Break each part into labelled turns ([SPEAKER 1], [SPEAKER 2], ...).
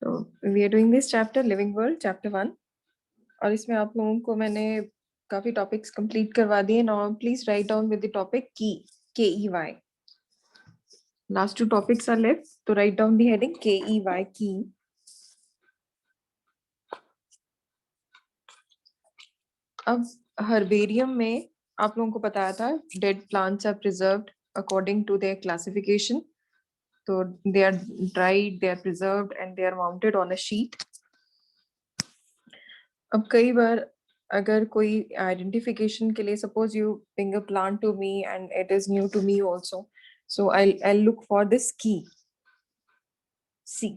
[SPEAKER 1] तो we are doing this chapter living world chapter 1 और इसमें आप लोगों को मैंने काफी टॉपिक्स कंप्लीट करवा दिए. Now please write down with the topic key, KEY. Last 2 topics are left, तो write down the heading KEY, key. अब हर्बेरियम में आप लोगों को बताया था dead plants are preserved according to their classification. तो they are dried, they are preserved and they are mounted on a sheet. अब कई बार अगर कोई आइडेंटिफिकेशन के लिए, suppose you bring a plant to me and it is new to me also, so I look for this key.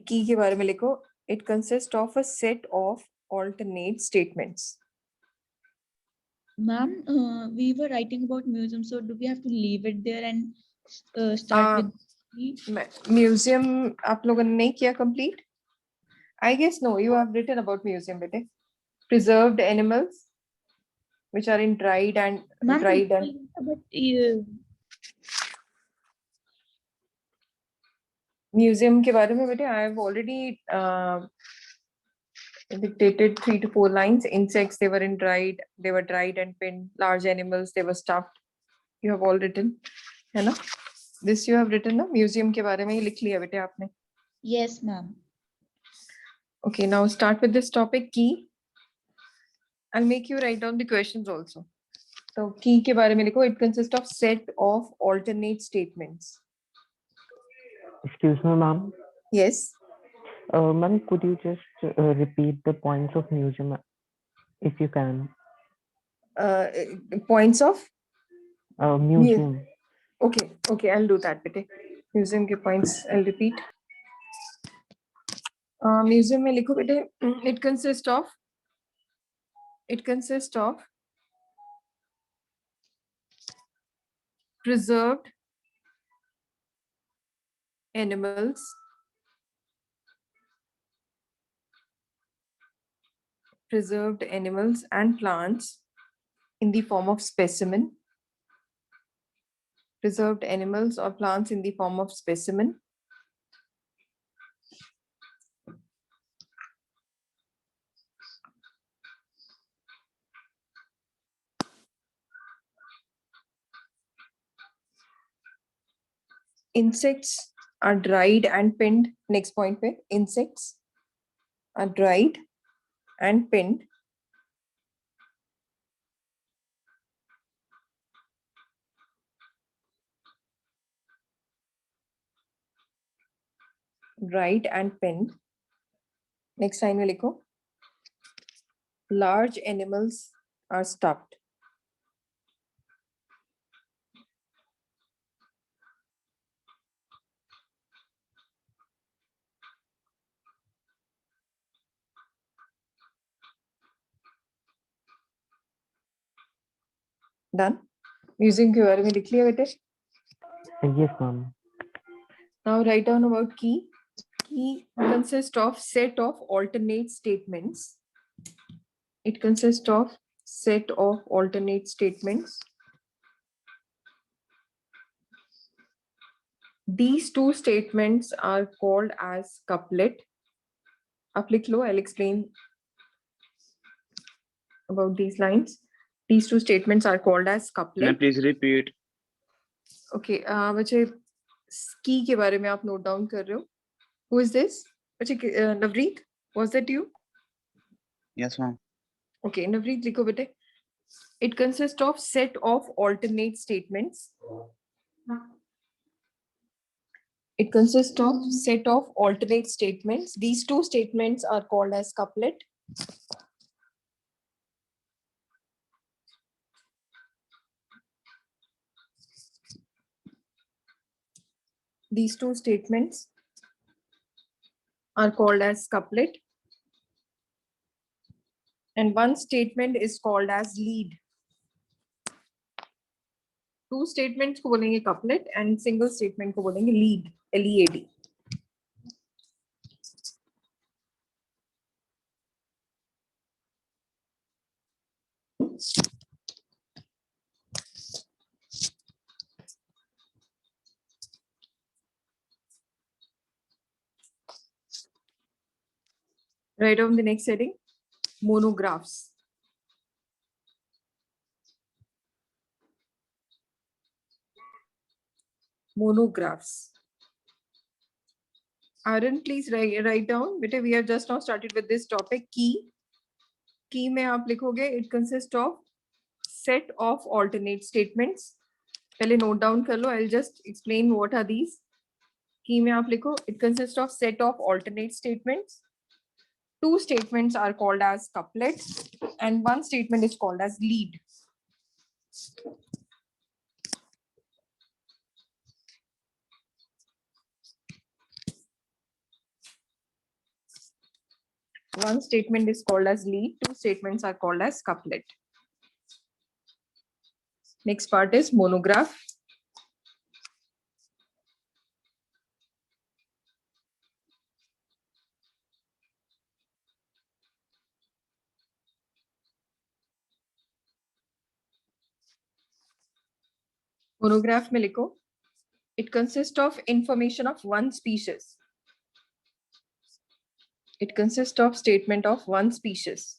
[SPEAKER 1] Key के बारे में लिखो. It consist of a set of alternate statements.
[SPEAKER 2] Ma'am, we were writing about museum, so do we have to leave it there and start with
[SPEAKER 1] museum आप लोगों ने नहीं किया complete? I guess no, you have written about museum, bete. Preserved animals which are in dried and
[SPEAKER 2] Ma'am,
[SPEAKER 1] dried and
[SPEAKER 2] but
[SPEAKER 1] museum के बारे में बेटे I have already dictated 3 to 4 lines. Insects, they were dried and pinned. Large animals, they were stuffed. You have all written, है ना? This you have written ना? Museum के बारे में ही लिख लिया बेटे आपने.
[SPEAKER 2] yes, ma'am.
[SPEAKER 1] Okay, now start with this topic key. I'll make you write down the questions also. So key के बारे में लिखो. It consists of set of alternate statements.
[SPEAKER 3] Excuse me, ma'am.
[SPEAKER 1] Yes.
[SPEAKER 3] Ma'am, could you just repeat the points of museum if you can?
[SPEAKER 1] Points of
[SPEAKER 3] museum.
[SPEAKER 1] Okay, I'll do that bete. Museum के points I'll repeat. Museum में लिखो बेटे. It consists of preserved animals, and plants in the form of specimen. Preserved animals or plants in the form of specimen. Insects are dried and pinned. Next point पे. Insects are dried and pinned. Dried and pinned. Next line में लिखो. Large animals are stuffed. Done. Museum के बारे में लिख लिया बेटे?
[SPEAKER 3] Yes, ma'am.
[SPEAKER 1] Now write down about key. Key consists of set of alternate statements. It consists of set of alternate statements. These two statements are called as couplet. Up लिख लो, I'll explain about these lines. These two statements are called as couplet.
[SPEAKER 4] Can I please repeat?
[SPEAKER 1] Okay, बच्चे की के बारे में आप note down कर रहे हो? Who is this? बच्चे Navreet, was that you?
[SPEAKER 4] Yes, ma'am.
[SPEAKER 1] Okay, Navreet लिखो बेटे. It consists of set of alternate statements. It consists of set of alternate statements. These two statements are called as couplet. These two statements are called as couplet. And one statement is called as lead. Two statements को बोलेंगे couplet and single statement को बोलेंगे lead, L-E-A-D. Write down the next heading, monographs. Monographs. Aaron, please write down. Beta, we have just now started with this topic, key. Key में आप लिखोगे, it consists of set of alternate statements. पहले note down कर लो. I'll just explain what are these. Key में आप लिखो, it consists of set of alternate statements. Two statements are called as couplet and one statement is called as lead. One statement is called as lead, two statements are called as couplet. Next part is monograph. Monograph में लिखो, it consists of information of one species. It consists of statement of one species.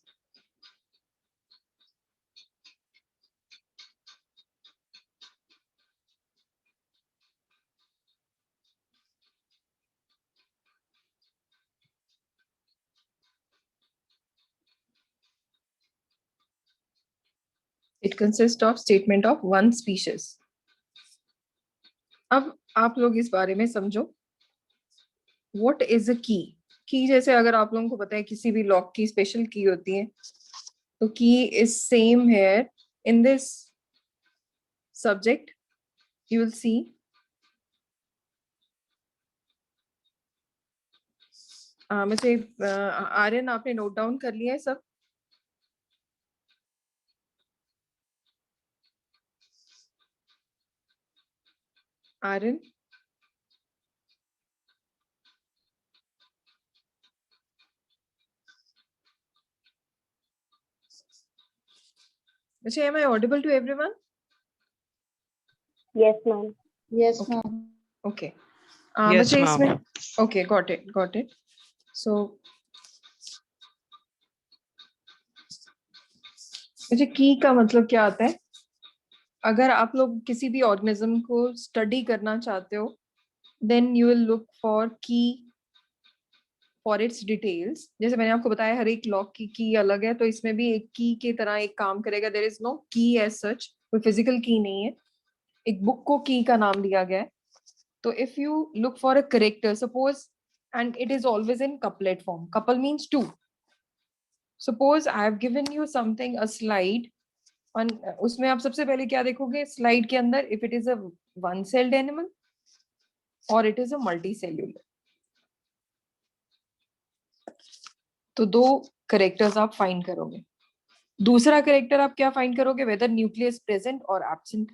[SPEAKER 1] It consists of statement of one species. अब आप लोग इस बारे में समझो. What is a key? Key जैसे अगर आप लोगों को पता है किसी भी लॉक की स्पेशल की होती है, तो key is same here in this subject. You will see. मुझे आर्यन आपने नोट डाउन कर लिया है सब? आर्यन, मुझे am I audible to everyone?
[SPEAKER 5] Yes, ma'am.
[SPEAKER 2] Yes,
[SPEAKER 1] Okay.
[SPEAKER 2] ma'am.
[SPEAKER 1] Okay.
[SPEAKER 4] Yes,
[SPEAKER 1] मुझे
[SPEAKER 4] ma'am.
[SPEAKER 1] इसमें okay, got it. So मुझे की का मतलब क्या आता है? अगर आप लोग किसी भी ऑर्गेनिज्म को स्टडी करना चाहते हो, then you will look for key for its details. जैसे मैंने आपको बताया हर एक लॉक की की अलग है, तो इसमें भी एक की की तरह एक काम करेगा. There is no key as such. कोई फिजिकल की नहीं है. एक बुक को की का नाम दिया गया है. तो if you look for a character, suppose, and it is always in couplet form. Couple means two. Suppose I have given you something, a slide. और उसमें आप सबसे पहले क्या देखोगे स्लाइड के अंदर, if it is a one celled animal or it is a multicellular. तो दो करेक्टर्स आप फाइंड करोगे. दूसरा करेक्टर आप क्या फाइंड करोगे, वेदर न्यूक्लियस प्रेजेंट और absent.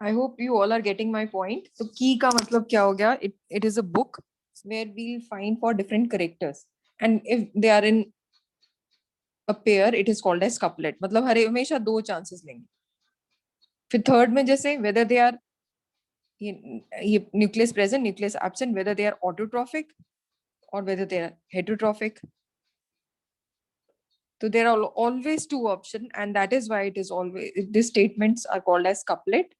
[SPEAKER 1] I hope you all are getting my point. तो की का मतलब क्या हो गया, it is a book where we will find four different characters and if they are in a pair it is called as couplet. मतलब हर हमेशा दो चांसेस लेंगे. फिर थर्ड में जैसे वेदर दे आर ये nucleus present nucleus absent, whether they are autotrophic or whether they are heterotrophic. So there are always two options, and that is why it is always, these statements are called as couplet.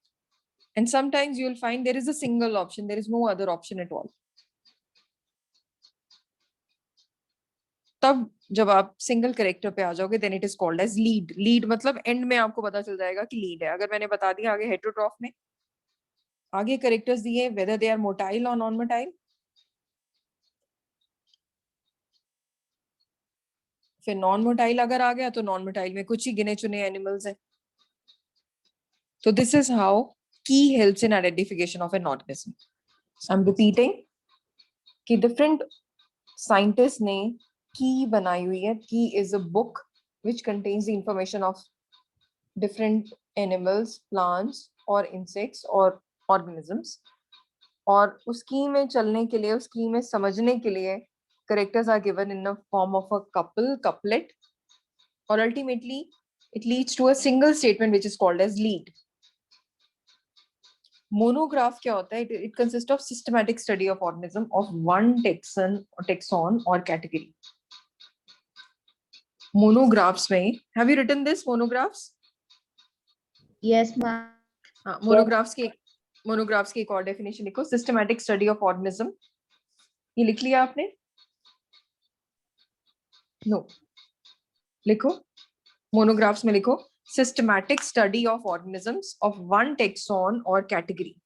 [SPEAKER 1] And sometimes you will find there is a single option, there is no other option at all. तब जब आप single character पे आ जाओगे then it is called as lead. lead मतलब and में आपको पता चल जाएगा कि लीड है. अगर मैंने बता दिया आगे हेटरोट्रॉफ में आगे करेक्टर्स दिए whether they are motile or non motile, फिर नॉन मोटाइल अगर आ गया तो नॉन मोटाइल में कुछ ही गिने चुने एनिमल्स हैं. So this is how key helps in identification of an organism. I'm repeating कि different scientists ने key बनाई हुई है. Key is a book which contains the information of different animals, plants or insects or organisms. और उस key में चलने के लिए, उस key में समझने के लिए characters are given in the form of a couplet, or ultimately it leads to a single statement which is called as lead. Monograph क्या होता है? It consists of systematic study of organism of one taxon or category. Monographs में, have you written this monographs?
[SPEAKER 2] Yes, ma'am.
[SPEAKER 1] हाँ, monographs की एक और definition लिखो, systematic study of organism. ये लिख लिया आपने? No. लिखो, monographs में लिखो, systematic study of organisms of one taxon or category.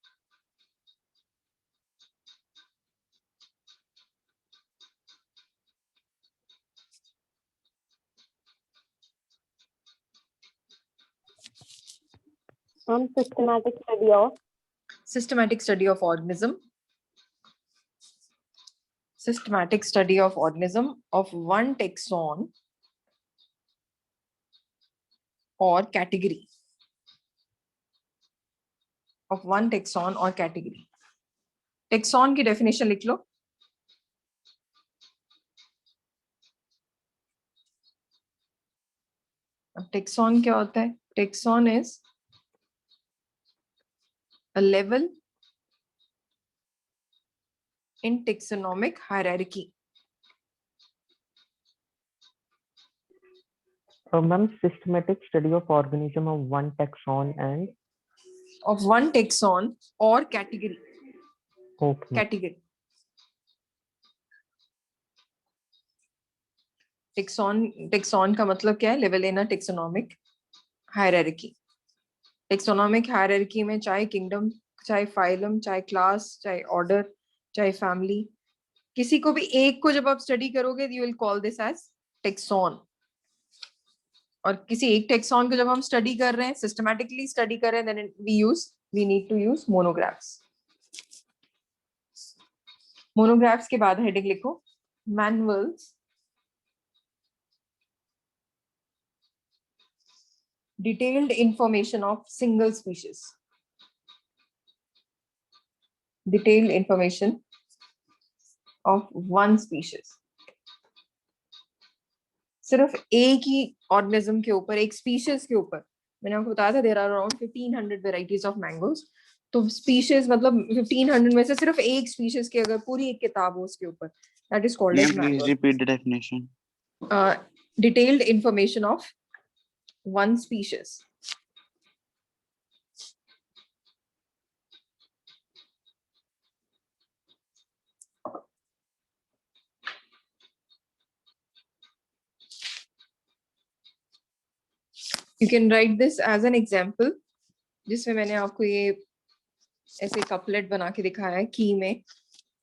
[SPEAKER 3] Systematic study of organism of one taxon or category. Of one taxon or category. Taxon की definition लिख लो. अब taxon क्या होता है? Taxon is a level in taxonomic hierarchy. Ma'am, systematic study of organism of one taxon and
[SPEAKER 1] Of one taxon or category.
[SPEAKER 3] okay.
[SPEAKER 1] Category. Taxon का मतलब क्या है? Level in a taxonomic hierarchy. Taxonomic hierarchy में चाहे kingdom, चाहे phylum, चाहे class, चाहे order, चाहे family, किसी को भी एक को जब आप स्टडी करोगे, you will call this as taxon. और किसी एक टेक्सॉन को जब हम स्टडी कर रहे हैं, सिस्टमैटिकली स्टडी कर रहे हैं, then we need to use monographs. Monographs के बाद हेडिंग लिखो, manuals detailed information of single species. Detailed information of one species. सिर्फ एक ही ऑर्गेनिज्म के ऊपर, एक स्पीशीज के ऊपर. मैंने आपको बताया था there are around 1500 varieties of mangoes. तो स्पीशीज मतलब 1500 में से सिर्फ एक स्पीशीज की अगर पूरी एक किताब हो उसके ऊपर, that is called as
[SPEAKER 4] Please
[SPEAKER 1] manual.
[SPEAKER 4] repeat the definition.
[SPEAKER 1] Detailed information of one species. You can write this as an example, जिसमें मैंने आपको ये ऐसे कपलेट बना के दिखाया है की में.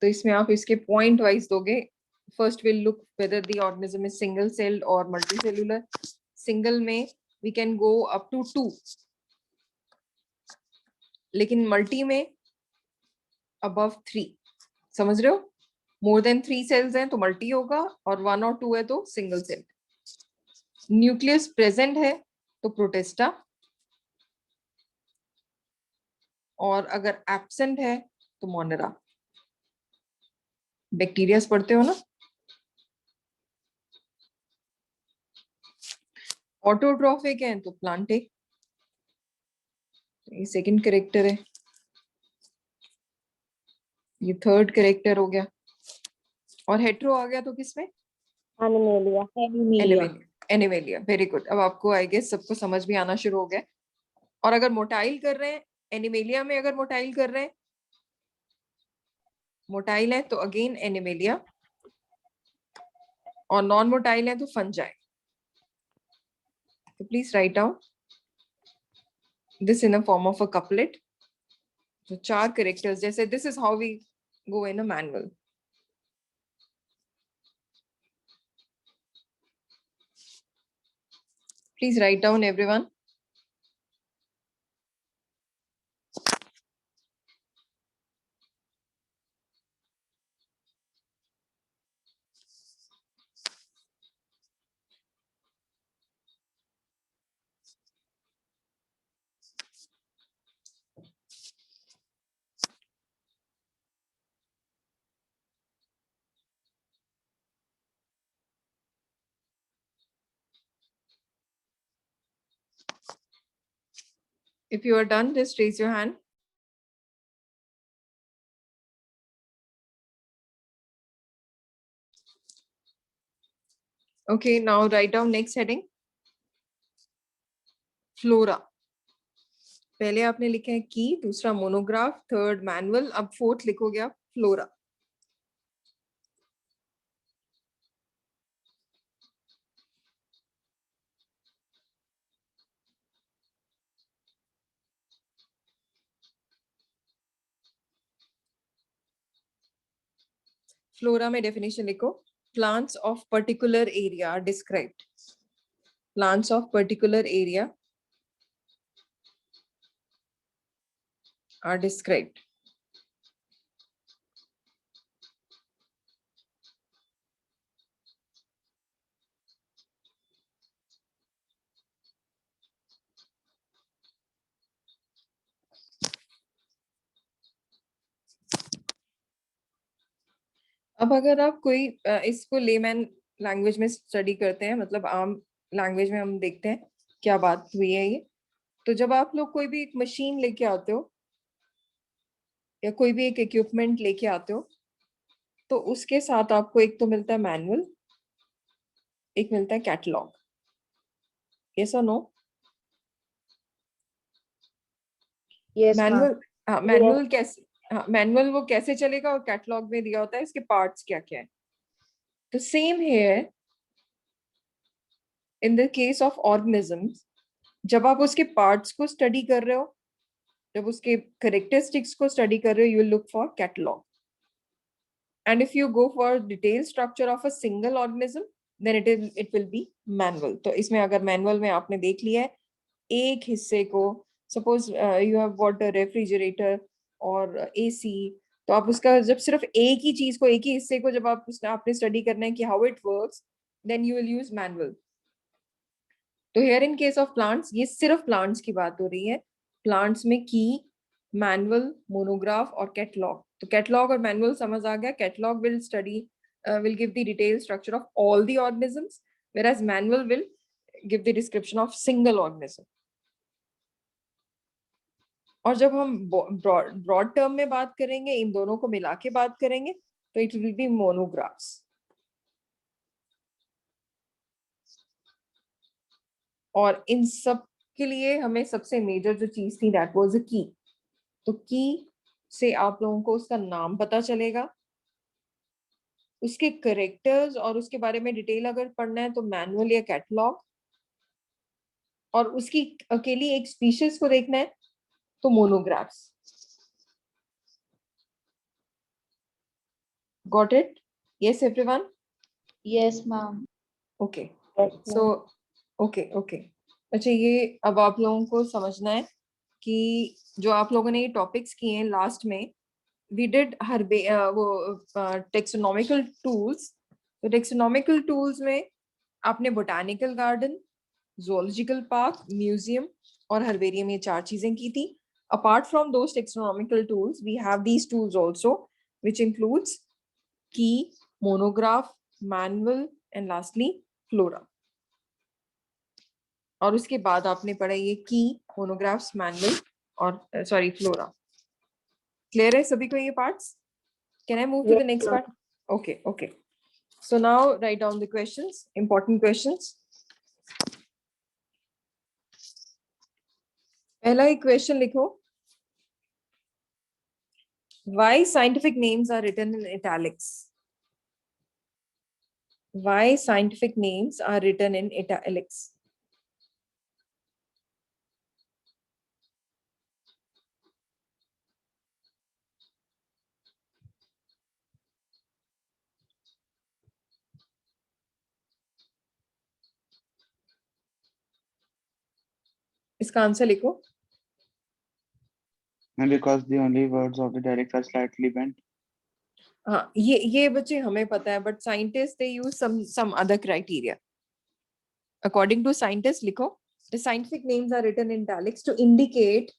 [SPEAKER 1] तो इसमें आप इसके पॉइंट वाइज दोगे. First will look whether the organism is single celled और मल्टीसेलुलर. सिंगल में we can go up to 2, लेकिन मल्टी में अबव 3. समझ रहे हो? मोर देन 3 सेल्स हैं तो मल्टी होगा, और 1 और 2 है तो सिंगल सेल. न्यूक्लियस प्रेजेंट है तो प्रोटेस्टा, और अगर एब्सेंट है तो मोनेरा. बैक्टीरिया पढ़ते हो ना? ऑटोट्रॉफिक है तो प्लांटे. ये सेकंड कैरेक्टर है, ये थर्ड कैरेक्टर हो गया. और हेट्रो आ गया तो किसमें?
[SPEAKER 3] Animalia.
[SPEAKER 1] एनिमेलिया. Very good. अब आपको आई गेस सबको समझ भी आना शुरू हो गया. और अगर मोटाइल कर रहे हैं एनिमेलिया में, अगर मोटाइल कर रहे हैं, मोटाइल है तो अगेन एनिमेलिया, और नॉन मोटाइल है तो फंजाई. तो please write down this in a form of a couplet. तो 4 कैरेक्टर्स, जैसे this is how we go in a manual. Please write down everyone. If you are done, just raise your hand. Okay, now write down next heading. Flora. पहले आपने लिखा है की, दूसरा monograph, third manual, अब fourth लिखोगे आप flora. Flora में डेफिनेशन लिखो. Plants of particular area are described. Plants of particular area are described. अब अगर आप कोई इसको लेमैन लैंग्वेज में स्टडी करते हैं, मतलब आम लैंग्वेज में हम देखते हैं क्या बात हुई है ये. तो जब आप लोग कोई भी एक मशीन लेके आते हो या कोई भी एक इक्विपमेंट लेके आते हो, तो उसके साथ आपको एक तो मिलता है मैनुअल, एक मिलता है कैटलॉग. यस और नो? मैनुअल, हाँ मैनुअल कैसे, हाँ मैनुअल वो कैसे चलेगा और कैटलॉग में दिया होता है इसके पार्ट्स क्या क्या है. तो same here in the case of organisms, जब आप उसके पार्ट्स को स्टडी कर रहे हो, जब उसके कैरेक्टरिस्टिक्स को स्टडी कर रहे हो, you look for catalogue. And if you go for detail structure of a single organism, then it will be manual. तो इसमें अगर मैनुअल में आपने देख लिया है एक हिस्से को, suppose you have bought a refrigerator और एसी, तो आप उसका जब सिर्फ एक ही चीज को, एक ही हिस्से को जब आपने स्टडी करना है कि how it works, then you will use manual. तो here in case of plants, ये सिर्फ प्लांट्स की बात हो रही है. प्लांट्स में की, मैनुअल, मोनोग्राफ और कैटलॉग. तो कैटलॉग और मैनुअल समझ आ गया. Catalogue will study will give the detailed structure of all the organisms, whereas manual will give the description of single organism. और जब हम ब्रॉड टर्म में बात करेंगे, इन दोनों को मिला के बात करेंगे, तो इट विल बी मोनोग्राफ्स. और इन सब के लिए हमें सबसे मेजर जो चीज थी, दैट वाज अ की. तो की से आप लोगों को उसका नाम पता चलेगा, उसके करेक्टर्स और उसके बारे में डिटेल अगर पढ़ना है तो मैनुअल या कैटलॉग, और उसकी अकेली एक स्पीशीज को देखना है तो monographs. Got it? Yes everyone?
[SPEAKER 2] Yes, ma'am.
[SPEAKER 1] Okay. So okay. अच्छा, ये अब आप लोगों को समझना है कि जो आप लोगों ने ये टॉपिक्स किए हैं लास्ट में, वी डिड वो टेक्सोनॉमिकल टूल्स. तो टेक्सोनॉमिकल टूल्स में आपने botanical garden, zoological park, museum और हर्बेरियम, ये 4 चीजें की थी. Apart from those taxonomical tools, we have these tools also, which includes key, monograph, manual, and lastly flora. और उसके बाद आपने पढ़ा ये की, मोनोग्राफ्स, मैनुअल और सॉरी फ्लोरा. क्लियर है सभी को ये parts? Can I move to the next part? Okay. So now write down the questions, important questions. पहला एक क्वेश्चन लिखो. Why scientific names are written in italics? Why scientific names are written in italics? इसका answer लिखो.
[SPEAKER 4] And because the only words of the dialect are slightly bent.
[SPEAKER 1] हाँ, ये बच्चे हमें पता है, but scientist they use some other criteria. According to scientists, लिखो, the scientific names are written in italics to indicate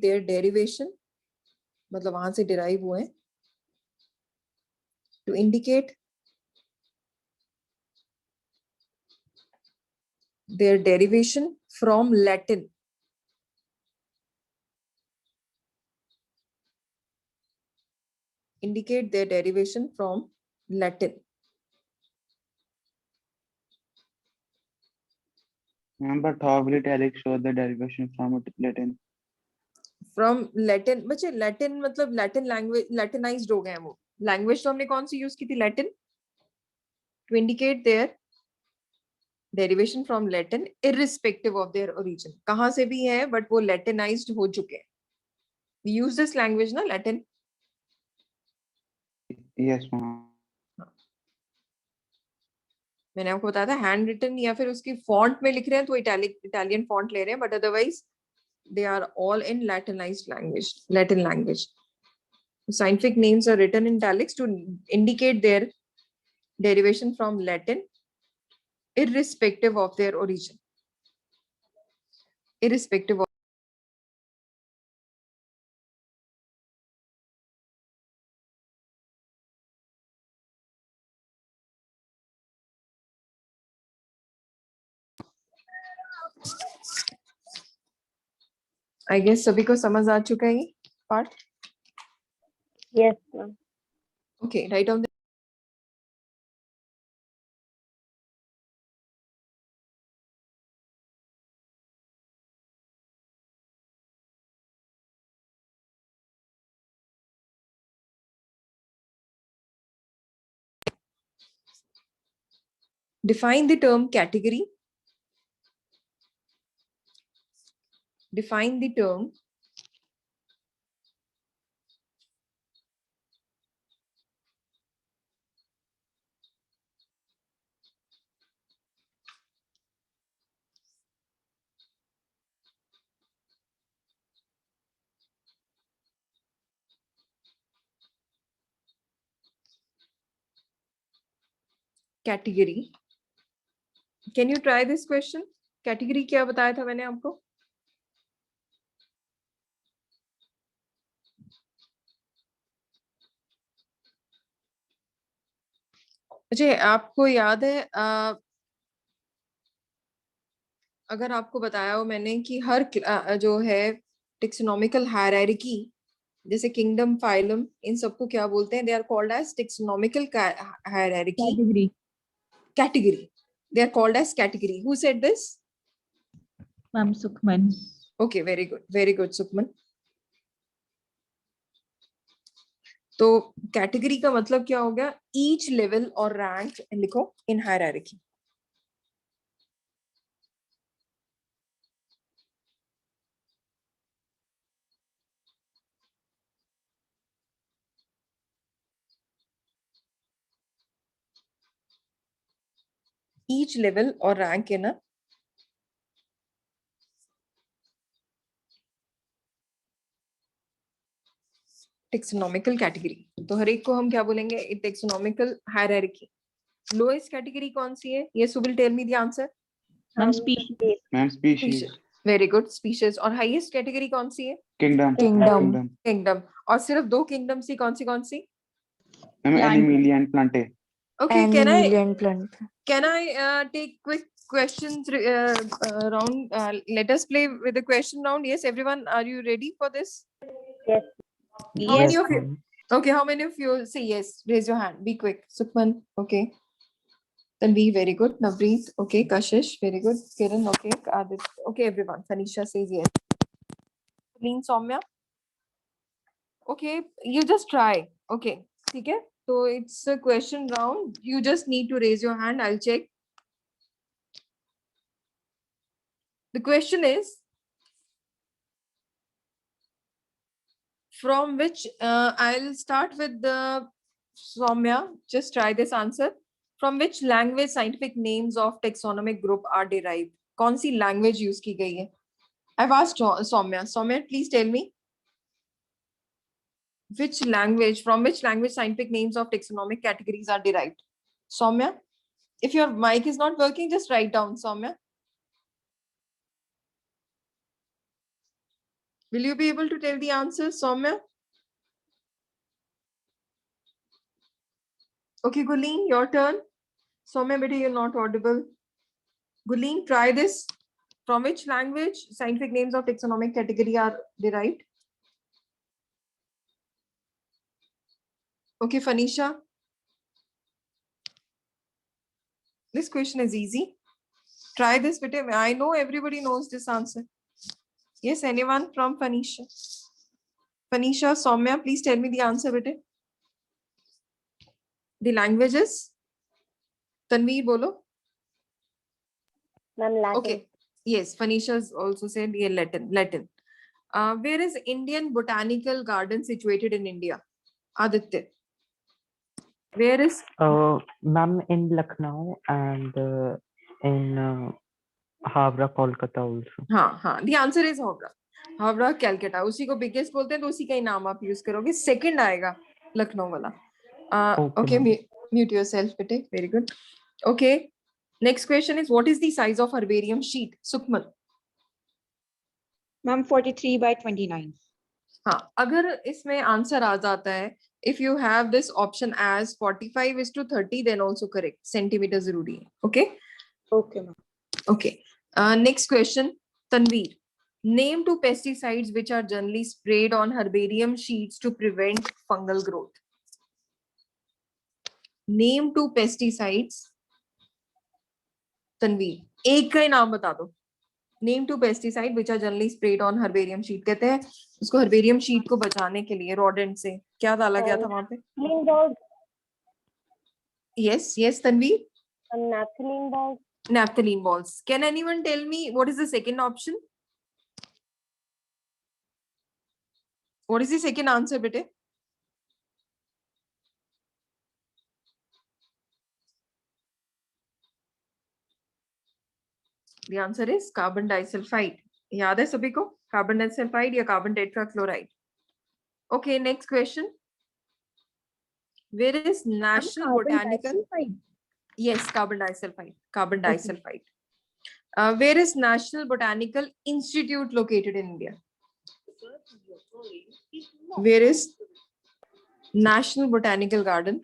[SPEAKER 1] their derivation, मतलब वहां से derive हुए हैं, to indicate their derivation from Latin. Indicate their derivation from Latin.
[SPEAKER 4] Ma'am, but how will italics show the derivation from Latin?
[SPEAKER 1] From Latin, बच्चे Latin मतलब Latin language, Latinized हो गए हैं वो. Language तो हमने कौन सी यूज की थी? Latin. To indicate their derivation from Latin irrespective of their origin. कहाँ से भी है but वो Latinized हो चुके हैं. We use this language ना Latin.
[SPEAKER 4] Yes, ma'am.
[SPEAKER 1] मैंने आपको बताया था हैंड रिटन या फिर उसकी फॉन्ट में लिख रहे हैं तो इटालियन फॉन्ट ले रहे हैं, but otherwise they are all in latinised language, Latin language. Scientific names are written in italics to indicate their derivation from Latin irrespective of their origin. Irrespective of I guess सभी को समझ आ चुका है ये part.
[SPEAKER 5] Yes, ma'am.
[SPEAKER 1] Okay, write down the define the term category. Define the term category. Can you try this question? Category क्या बताया था मैंने आपको? अच्छा, आपको याद है अगर आपको बताया हो मैंने कि हर जो है टेक्सोनॉमिकल हायरार्की, जैसे किंगडम, फाइलम, इन सबको क्या बोलते हैं? They are called as taxonomical hierarchy.
[SPEAKER 2] Category.
[SPEAKER 1] Category. They are called as category. Who said this?
[SPEAKER 2] Ma'am Sukhman.
[SPEAKER 1] Okay, very good. Very good, Sukhman. तो कैटेगरी का मतलब क्या हो गया? ईच लेवल और रैंक लिखो इन hierarchy. each level or rank in a taxonomical category. तो हर एक को हम क्या बोलेंगे? taxonomical hierarchy. Lowest category कौन सी है? Yes, who will tell me the answer?
[SPEAKER 2] Ma'am species.
[SPEAKER 4] Ma'am, species.
[SPEAKER 1] Very good, species. और highest category कौन सी है?
[SPEAKER 4] Kingdom.
[SPEAKER 5] Kingdom.
[SPEAKER 1] Kingdom. और सिर्फ दो kingdom सी कौन सी?
[SPEAKER 4] Ma'am,
[SPEAKER 2] Plant.
[SPEAKER 4] Animalia and Plante.
[SPEAKER 1] Okay,
[SPEAKER 5] Animalia and plant.
[SPEAKER 1] can I take quick questions round? Let us play with the question round. Yes, everyone, are you ready for this?
[SPEAKER 5] Yes.
[SPEAKER 1] How many
[SPEAKER 2] Yes.
[SPEAKER 1] of you?
[SPEAKER 3] ma'am.
[SPEAKER 1] Okay, how many of you say yes? Raise your hand. Be quick. Sukhman, okay. Tanvi, very good. Navreet, okay. Kashish, very good. Kiran, okay. Adit, okay. Everyone. Tanisha says yes. Lean Soumya. Okay, you just try. Okay, okay. So it's a question round. You just need to raise your hand. I'll check. The question is, from which I'll start with the Soumya. Just try this answer. From which language scientific names of taxonomic group are derived? कौन सी language use की गई है? I've asked Soumya. Soumya, please tell me. From which language scientific names of taxonomic categories are derived? Soumya, if your mic is not working, just write down, Soumya. Will you be able to tell the answer, Soumya? Okay, Gulleen, your turn. Soumya, beta, you're not audible. Gulleen, try this. From which language scientific names of taxonomic category are derived? Okay, Phanisha. This question is easy. Try this, bete. I know everybody knows this answer. Yes, anyone from Phanisha? Phanisha, Soumya, please tell me the answer, bete. The languages? Tanveer, bolo.
[SPEAKER 5] Ma'am, Latin.
[SPEAKER 1] Okay. Yes, Phanisha's also said yeah, Latin. Latin. Where is Indian Botanical Garden situated in India? Aditya. Where is?
[SPEAKER 3] Ma'am, in Lucknow and in Havra, Kolkata also.
[SPEAKER 1] हाँ, the answer is Havra. Havra, Calcutta. उसी को biggest बोलते हैं तो उसी का ही नाम आप use करोगे. Second आएगा लखनऊ वाला. Okay,
[SPEAKER 3] ma'am.
[SPEAKER 1] mute yourself, bete. Very good. Okay. Next question is, what is the size of herbarium sheet? Sukhman.
[SPEAKER 2] Ma'am, 43 by 29.
[SPEAKER 1] हाँ, अगर इसमें आंसर आ जाता है, if you have this option as 45:30, then also correct. Centimeter जरूरी है. Okay.
[SPEAKER 2] Okay, ma'am.
[SPEAKER 1] Okay. Next question, Tanveer. Name two pesticides which are generally sprayed on herbarium sheets to prevent fungal growth. Name two pesticides. Tanveer, एक का ही नाम बता दो. Name two pesticide which are generally sprayed on herbarium sheet. कहते हैं उसको herbarium sheet को बचाने के लिए rodent से क्या डाला गया था वहां पे?
[SPEAKER 5] Naphthalene balls.
[SPEAKER 1] Yes, Tanveer.
[SPEAKER 5] Naphthalene balls.
[SPEAKER 1] Naphthalene balls. Can anyone tell me what is the second option? What is the second answer, bete? The answer is carbon disulfide. याद है सभी को? Carbon disulfide या carbon tetrachloride. Okay, next question. Where is National Botanical? Yes, carbon disulfide. Carbon disulfide. Where is National Botanical Institute located in India? Where is National Botanical Garden?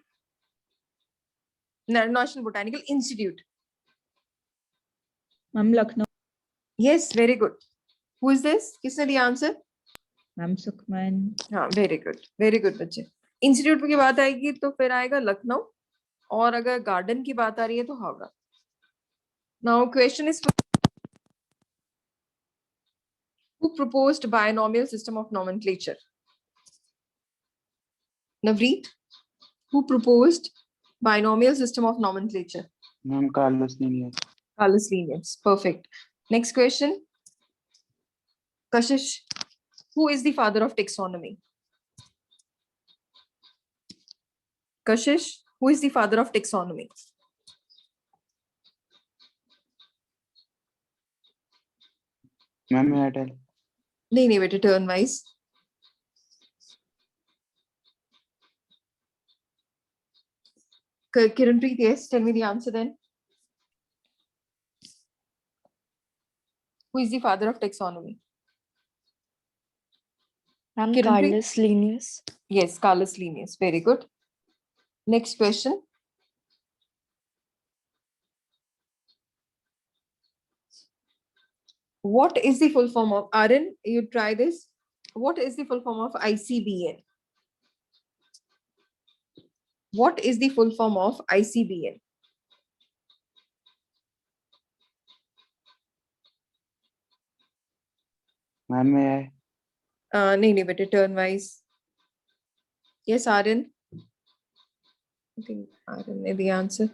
[SPEAKER 1] National Botanical Institute.
[SPEAKER 2] Ma'am, Lucknow.
[SPEAKER 1] Yes, very good. Who is this? किसने दिया answer?
[SPEAKER 2] Ma'am, Sukhman.
[SPEAKER 1] हाँ, very good बच्चे. Institute की बात आएगी तो फिर आएगा लखनऊ, और अगर गार्डन की बात आ रही है तो Howrah. Now question is, who proposed binomial system of nomenclature? Navreet, who proposed binomial system of nomenclature?
[SPEAKER 4] Ma'am, Carlos Linnaeus.
[SPEAKER 1] Carlos Linnaeus. Perfect. Next question. Kashish, who is the father of taxonomy? Kashish, who is the father of taxonomy?
[SPEAKER 4] Ma'am, may I tell?
[SPEAKER 1] नहीं बेटे, turn wise. Kiranpreet, yes, tell me the answer then. Who is the father of taxonomy?
[SPEAKER 5] Ma'am,
[SPEAKER 1] Kiranpreet?
[SPEAKER 5] Carlos Linnaeus.
[SPEAKER 1] Yes, Carlos Linnaeus. Very good. Next question. What is the full form of, Arun, you try this. What is the full form of ICBN? What is the full form of ICBN?
[SPEAKER 4] Ma'am, may I?
[SPEAKER 1] नहीं बेटे, turn wise. Yes, Arun. I think Arun is the answer.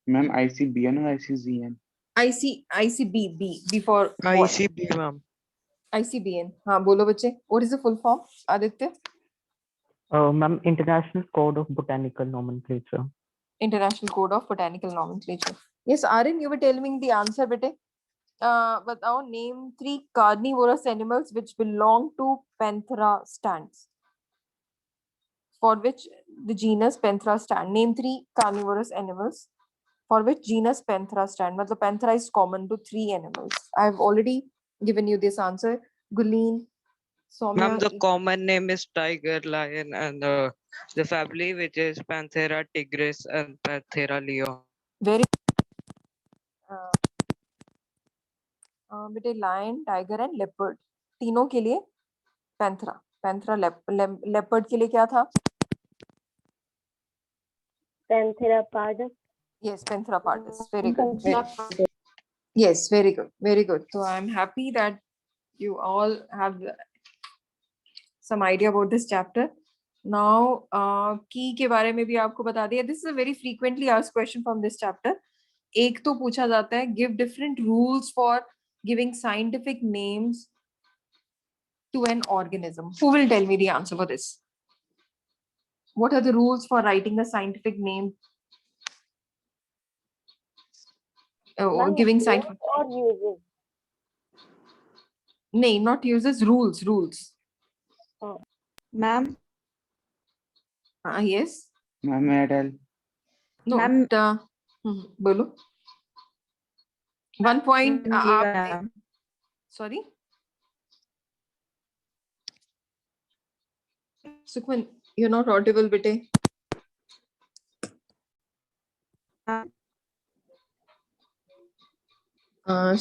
[SPEAKER 4] Ma'am, ICBN or ICZN?
[SPEAKER 1] ICB before what?
[SPEAKER 6] ICB, ma'am.
[SPEAKER 1] ICBN. हाँ बोलो बच्चे. What is the full form? Aditya.
[SPEAKER 3] Ma'am, International Code of Botanical Nomenclature.
[SPEAKER 1] International Code of Botanical Nomenclature. Yes, Arun, you were telling me the answer, bete. Batao, name 3 carnivorous animals which belong to Panthera stans. For which the genus Panthera stand. Name 3 carnivorous animals for which genus Panthera stand. Matlab Panthera is common to 3 animals. I have already given you this answer. Gulleen, Soumya.
[SPEAKER 6] Ma'am, the common name is tiger, lion, and the family which is Panthera tigris and Panthera leo.
[SPEAKER 1] Very बेटे lion, tiger and leopard, तीनों के लिए Panthera, Panthera leopard के लिए क्या था?
[SPEAKER 5] Panthera pardus.
[SPEAKER 1] Yes, Panthera pardus. Very good. Yes, very good, very good. So I'm happy that you all have some idea about this chapter. Now, key के बारे में भी आपको बता दिया. This is a very frequently asked question from this chapter. एक तो पूछा जाता है, give different rules for giving scientific names to an organism. Who will tell me the answer for this? What are the rules for writing a scientific name? Or
[SPEAKER 5] Ma'am,
[SPEAKER 1] giving
[SPEAKER 5] names
[SPEAKER 1] scientific.
[SPEAKER 5] or uses?
[SPEAKER 1] Name, not uses, rules, rules.
[SPEAKER 2] Ma'am,
[SPEAKER 1] Yes.
[SPEAKER 4] Ma'am, may I tell?
[SPEAKER 1] No,
[SPEAKER 2] Ma'am-
[SPEAKER 1] बोलो. 1 point.
[SPEAKER 2] yeah.
[SPEAKER 1] Sorry. Sukhman, you're not audible, bete.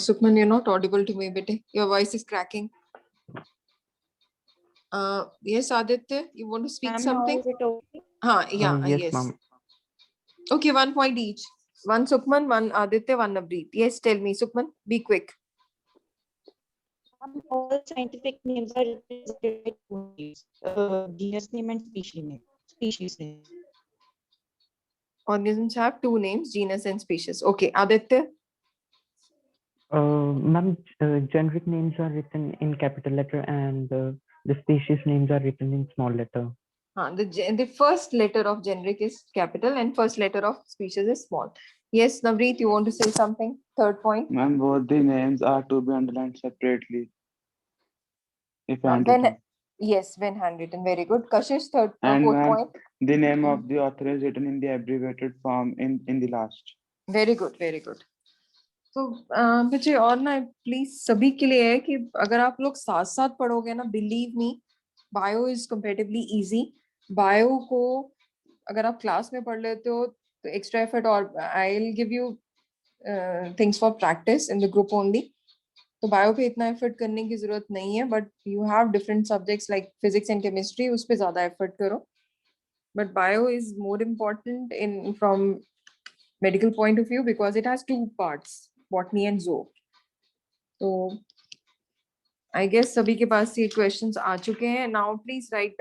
[SPEAKER 1] Sukhman, you're not audible to me, bete. Your voice is cracking. Yes, Aditya, you want to speak
[SPEAKER 2] Ma'am,
[SPEAKER 1] something?
[SPEAKER 5] Is it okay?
[SPEAKER 1] Yeah,
[SPEAKER 3] Yes,
[SPEAKER 1] yes.
[SPEAKER 3] ma'am.
[SPEAKER 1] Okay, 1 point each. One Sukhman, one Aditya, one Navreet. Yes, tell me, Sukhman, be quick.
[SPEAKER 7] All scientific names are represented by two names, genus name and species name. Species name.
[SPEAKER 1] Organisms have 2 names, genus and species. Okay, Aditya.
[SPEAKER 3] Ma'am, generic names are written in capital letter and the species names are written in small letter.
[SPEAKER 1] The first letter of generic is capital and first letter of species is small. Yes, Navreet, you want to say something? Third point.
[SPEAKER 4] Ma'am, both the names are to be underlined separately. If
[SPEAKER 1] When
[SPEAKER 4] handwritten.
[SPEAKER 1] yes, when handwritten. Very good. Kashish, fourth
[SPEAKER 4] And ma'am,
[SPEAKER 1] point.
[SPEAKER 4] the name of the author is written in the abbreviated form in the last.
[SPEAKER 1] Very good, very good. तो बच्चे और ना please सभी के लिए है कि अगर आप लोग साथ साथ पढ़ोगे ना, believe me, bio is comparatively easy. Bio को अगर आप क्लास में पढ़ लेते हो तो एक्स्ट्रा एफर्ट, और I will give you things for practice in the group only. तो बायो पे इतना एफर्ट करने की जरूरत नहीं है, but you have different subjects like physics and chemistry, उस पर ज्यादा एफर्ट करो. But bio is more important in from medical point of view because it has 2 parts, botany and zoo. So I guess सभी के पास ये questions आ चुके हैं. Now please write.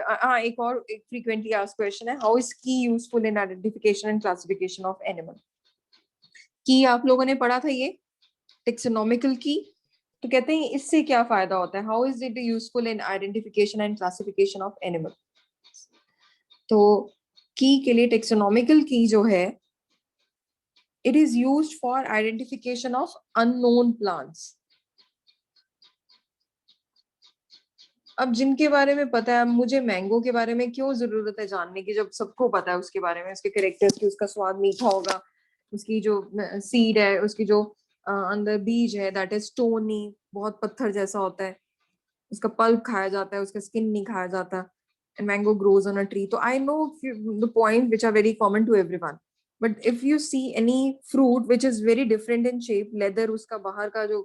[SPEAKER 1] एक और एक frequently asked question है, how is key useful in identification and classification of animal? Key आप लोगों ने पढ़ा था, ये taxonomical key. तो कहते हैं इससे क्या फायदा होता है? How is it useful in identification and classification of animal? तो key के लिए taxonomical key जो है, it is used for identification of unknown plants. अब जिनके बारे में पता है, मुझे मैंगो के बारे में क्यों जरूरत है जानने की, जब सबको पता है उसके बारे में, उसके कैरेक्टर्स की, उसका स्वाद मीठा होगा, उसकी जो सीड है, उसकी जो अंदर बीज है, दैट इज स्टोनी, बहुत पत्थर जैसा होता है, उसका पल्प खाया जाता है, उसका स्किन नहीं खाया जाता. And mango grows on a tree. तो I know the point which are very common to everyone. But if you see any fruit which is very different in shape, leather, उसका बाहर का जो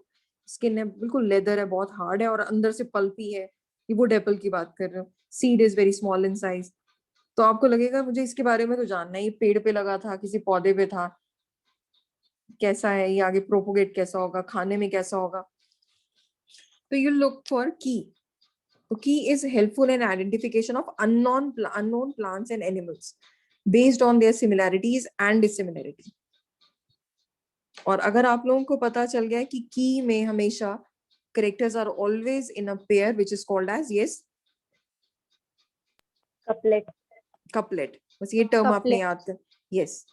[SPEAKER 1] skin है बिल्कुल leather है, बहुत hard है, और अंदर से pulpy है, ये वुड एप्पल की बात कर रहे हो, seed is very small in size, तो आपको लगेगा मुझे इसके बारे में तो जानना है, ये पेड़ पे लगा था, किसी पौधे पे था, कैसा है ये, आगे प्रोपोगेट कैसा होगा, खाने में कैसा होगा. तो you look for key. तो key is helpful in identification of unknown plants and animals based on their similarities and dissimilarity. और अगर आप लोगों को पता चल गया कि की में हमेशा characters are always in a pair which is called as, yes, couplet. बस ये term आपने याद कर. Yes,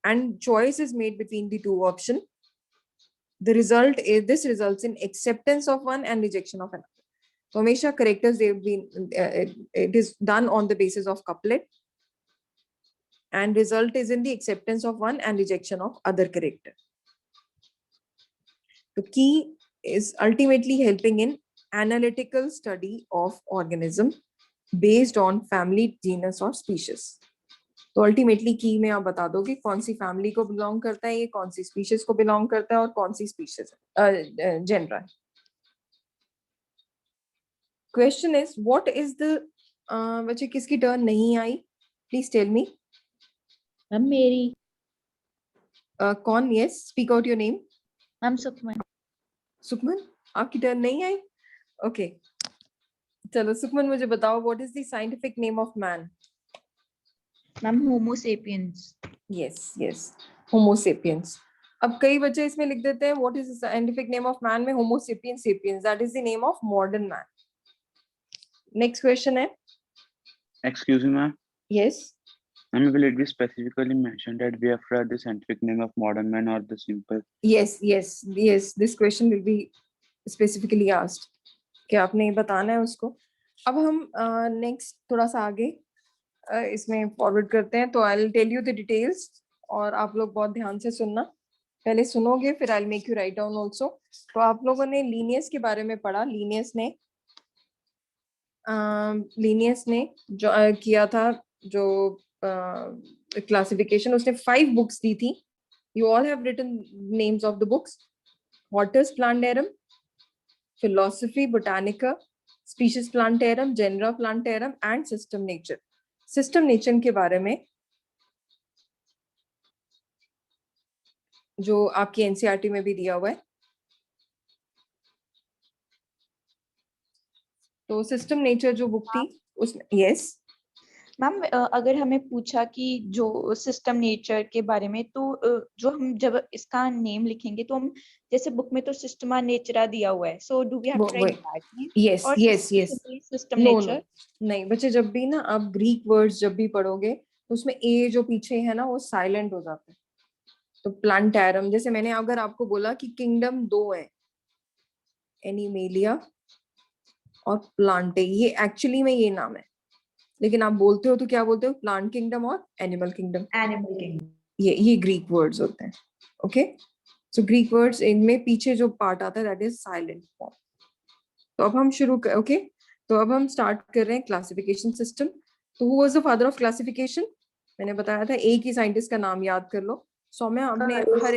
[SPEAKER 1] and choice is made between the 2 option. The result is, this results in acceptance of one and rejection of another. तो हमेशा characters, they've been it is done on the basis of couplet, and result is in the acceptance of one and rejection of other character. The key is ultimately helping in analytical study of organism based on family, genus or species. तो ultimately की में आप बता दो कि कौन सी family को belong करता है, ये कौन सी स्पीशीज को बिलोंग करता है और कौन सी स्पीशीज जेनरा है. Question is what is the बच्चे किसकी टर्न नहीं आई, प्लीज टेल मी.
[SPEAKER 2] मैम मेरी.
[SPEAKER 1] कौन? Yes, speak out your name.
[SPEAKER 2] Ma'am Sukhman.
[SPEAKER 1] Sukhman, आपकी टर्न नहीं आई. ओके, चलो सुखमन मुझे बताओ what is the scientific name of man.
[SPEAKER 2] Ma'am homo sapiens.
[SPEAKER 1] Yes yes, homo sapiens. अब कई बच्चे इसमें लिख देते हैं what is the scientific name of man में होमो sapiens sapiens, that is the name of modern man. Next question है.
[SPEAKER 4] Excuse me, ma'am.
[SPEAKER 1] Yes.
[SPEAKER 4] Ma'am, will it be specifically mentioned that we have read the scientific name of modern man or the simple?
[SPEAKER 1] yes yes yes, this question will be specifically asked कि आपने ये बताना है उसको. अब हम next थोड़ा सा आगे इसमें फॉरवर्ड करते हैं. तो I will tell you the details और आप लोग बहुत ध्यान से सुनना. पहले सुनोगे फिर I will make you write down also. तो आप लोगों ने लीनियस के बारे में पढ़ा. लीनियस ने जो किया था, जो क्लासिफिकेशन, उसने 5 बुक्स दी थी. You all have written names of the books. Hortus Plantarum, Philosophy Botanica, Species Plantarum, Genera Plantarum and System Nature. System Nature के बारे में जो आपकी एनसीईआरटी में भी दिया हुआ है. तो सिस्टम नेचर जो बुक थी उसमें. यस
[SPEAKER 7] मैम अगर हमें पूछा कि जो सिस्टम नेचर के बारे में, तो जो हम जब इसका नेम लिखेंगे तो हम, जैसे बुक में तो सिस्टमा नेचरा दिया हुआ है, so do we have to write that name?
[SPEAKER 1] Yes
[SPEAKER 7] और
[SPEAKER 1] yes yes.
[SPEAKER 7] System
[SPEAKER 1] no
[SPEAKER 7] nature?
[SPEAKER 1] नहीं बच्चे, जब भी ना आप ग्रीक वर्ड्स जब भी पढ़ोगे तो उसमें ए जो पीछे है ना वो साइलेंट हो जाता है. तो प्लांटैरम, जैसे मैंने अगर आपको बोला कि किंगडम 2 है, एनिमेलिया और प्लांटे, ये एक्चुअली में ये नाम है, लेकिन आप बोलते हो तो क्या बोलते हो? प्लांट किंगडम और एनिमल किंगडम.
[SPEAKER 7] Animal kingdom.
[SPEAKER 1] ये ग्रीक वर्ड्स होते हैं. ओके, सो ग्रीक वर्ड्स, इनमें पीछे जो पार्ट आता है दैट इज साइलेंट फॉर्म. तो अब हम ओके, तो अब हम स्टार्ट कर रहे हैं क्लासिफिकेशन सिस्टम. तो who was the father of classification? मैंने बताया था एक ही साइंटिस्ट का नाम याद कर लो. सौम्या, आपने हर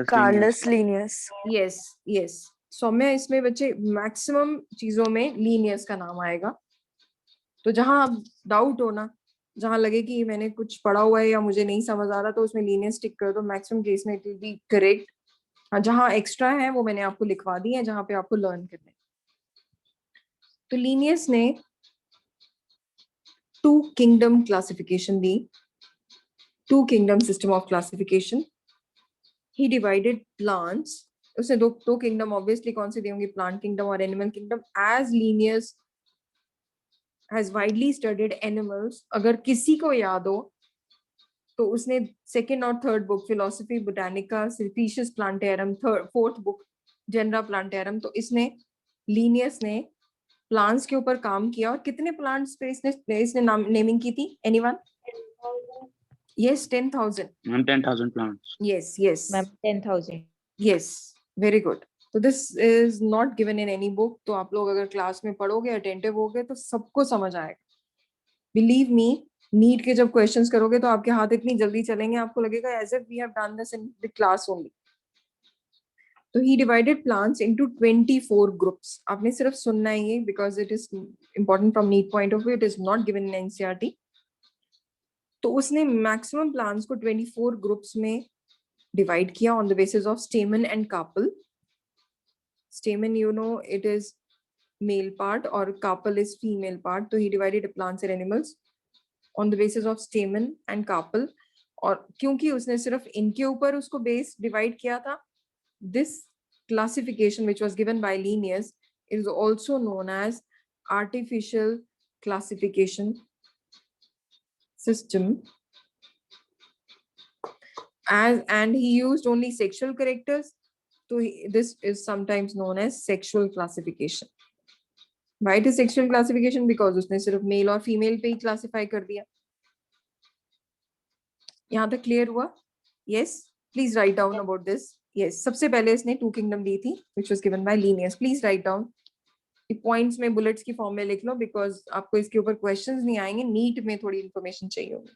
[SPEAKER 4] Carlos Linnaeus.
[SPEAKER 1] Yes yes, Saumya इसमें बच्चे मैक्सिमम चीजों में लीनियस का नाम आएगा. तो जहां आप डाउट हो ना, जहां लगे कि मैंने कुछ पढ़ा हुआ है या मुझे नहीं समझ आ रहा, तो उसमें लीनियस टिक कर दो. मैक्सिमम केस में इट विल बी करेक्ट. जहां एक्स्ट्रा है वो मैंने आपको लिखवा दी है, जहां पे आपको लर्न करना है. तो लीनियस ने 2 किंगडम क्लासिफिकेशन दी, 2 kingdom system of classification. He divided plants. उसने दो किंगडम ऑब्वियसली कौन से दी होंगी? प्लांट किंगडम और animal kingdom. As Linnaeus has widely studied animals. अगर किसी को याद हो तो उसने सेकेंड और third book philosophy botanica, species plantarum, fourth book genera plantarum, तो इसने लीनियस ने प्लांट्स के ऊपर काम किया. और कितने प्लांट्स पे इसने नेमिंग की थी? Anyone? Yes, 10,000.
[SPEAKER 4] 10,000 plants.
[SPEAKER 1] Yes yes
[SPEAKER 7] ma'am 10,000.
[SPEAKER 1] Yes, very good. तो this is not given in any book. तो आप लोग अगर क्लास में पढ़ोगे, अटेंटिव होगे, तो सबको समझ आएगा. बिलीव मी, नीट के जब क्वेश्चंस करोगे तो आपके हाथ इतनी जल्दी चलेंगे, आपको लगेगा as if we have done this in the class only. तो he divided plants into 24 groups. आपने सिर्फ सुनना है ये, because it is important from NEET point of view. It is not given in NCERT. तो उसने मैक्सिमम प्लांट्स को 24 groups में डिवाइड किया on the basis of stamen and carpel. Stamen, you know, it is male part or carpel is female part. So he divided plants and animals on the basis of stamen and carpel. और क्योंकि उसने सिर्फ इनके ऊपर उसको base divide किया था, this classification which was given by Linnaeus is also known as artificial classification system. And he used only sexual characters. So this is sometimes known as sexual classification. Why it is sexual classification? Because उसने सिर्फ mail और female पे ही classify कर दिया. यहाँ तक clear हुआ? Yes, please write down about this. Yes, सबसे पहले इसने 2 किंगडम दी थी which was given by Linnaeus. Please write down. ये पॉइंट्स में बुलेट्स की फॉर्म में लिख लो, बिकॉज आपको इसके ऊपर क्वेश्चंस नहीं आएंगे. नीट में थोड़ी इंफॉर्मेशन चाहिए होगी.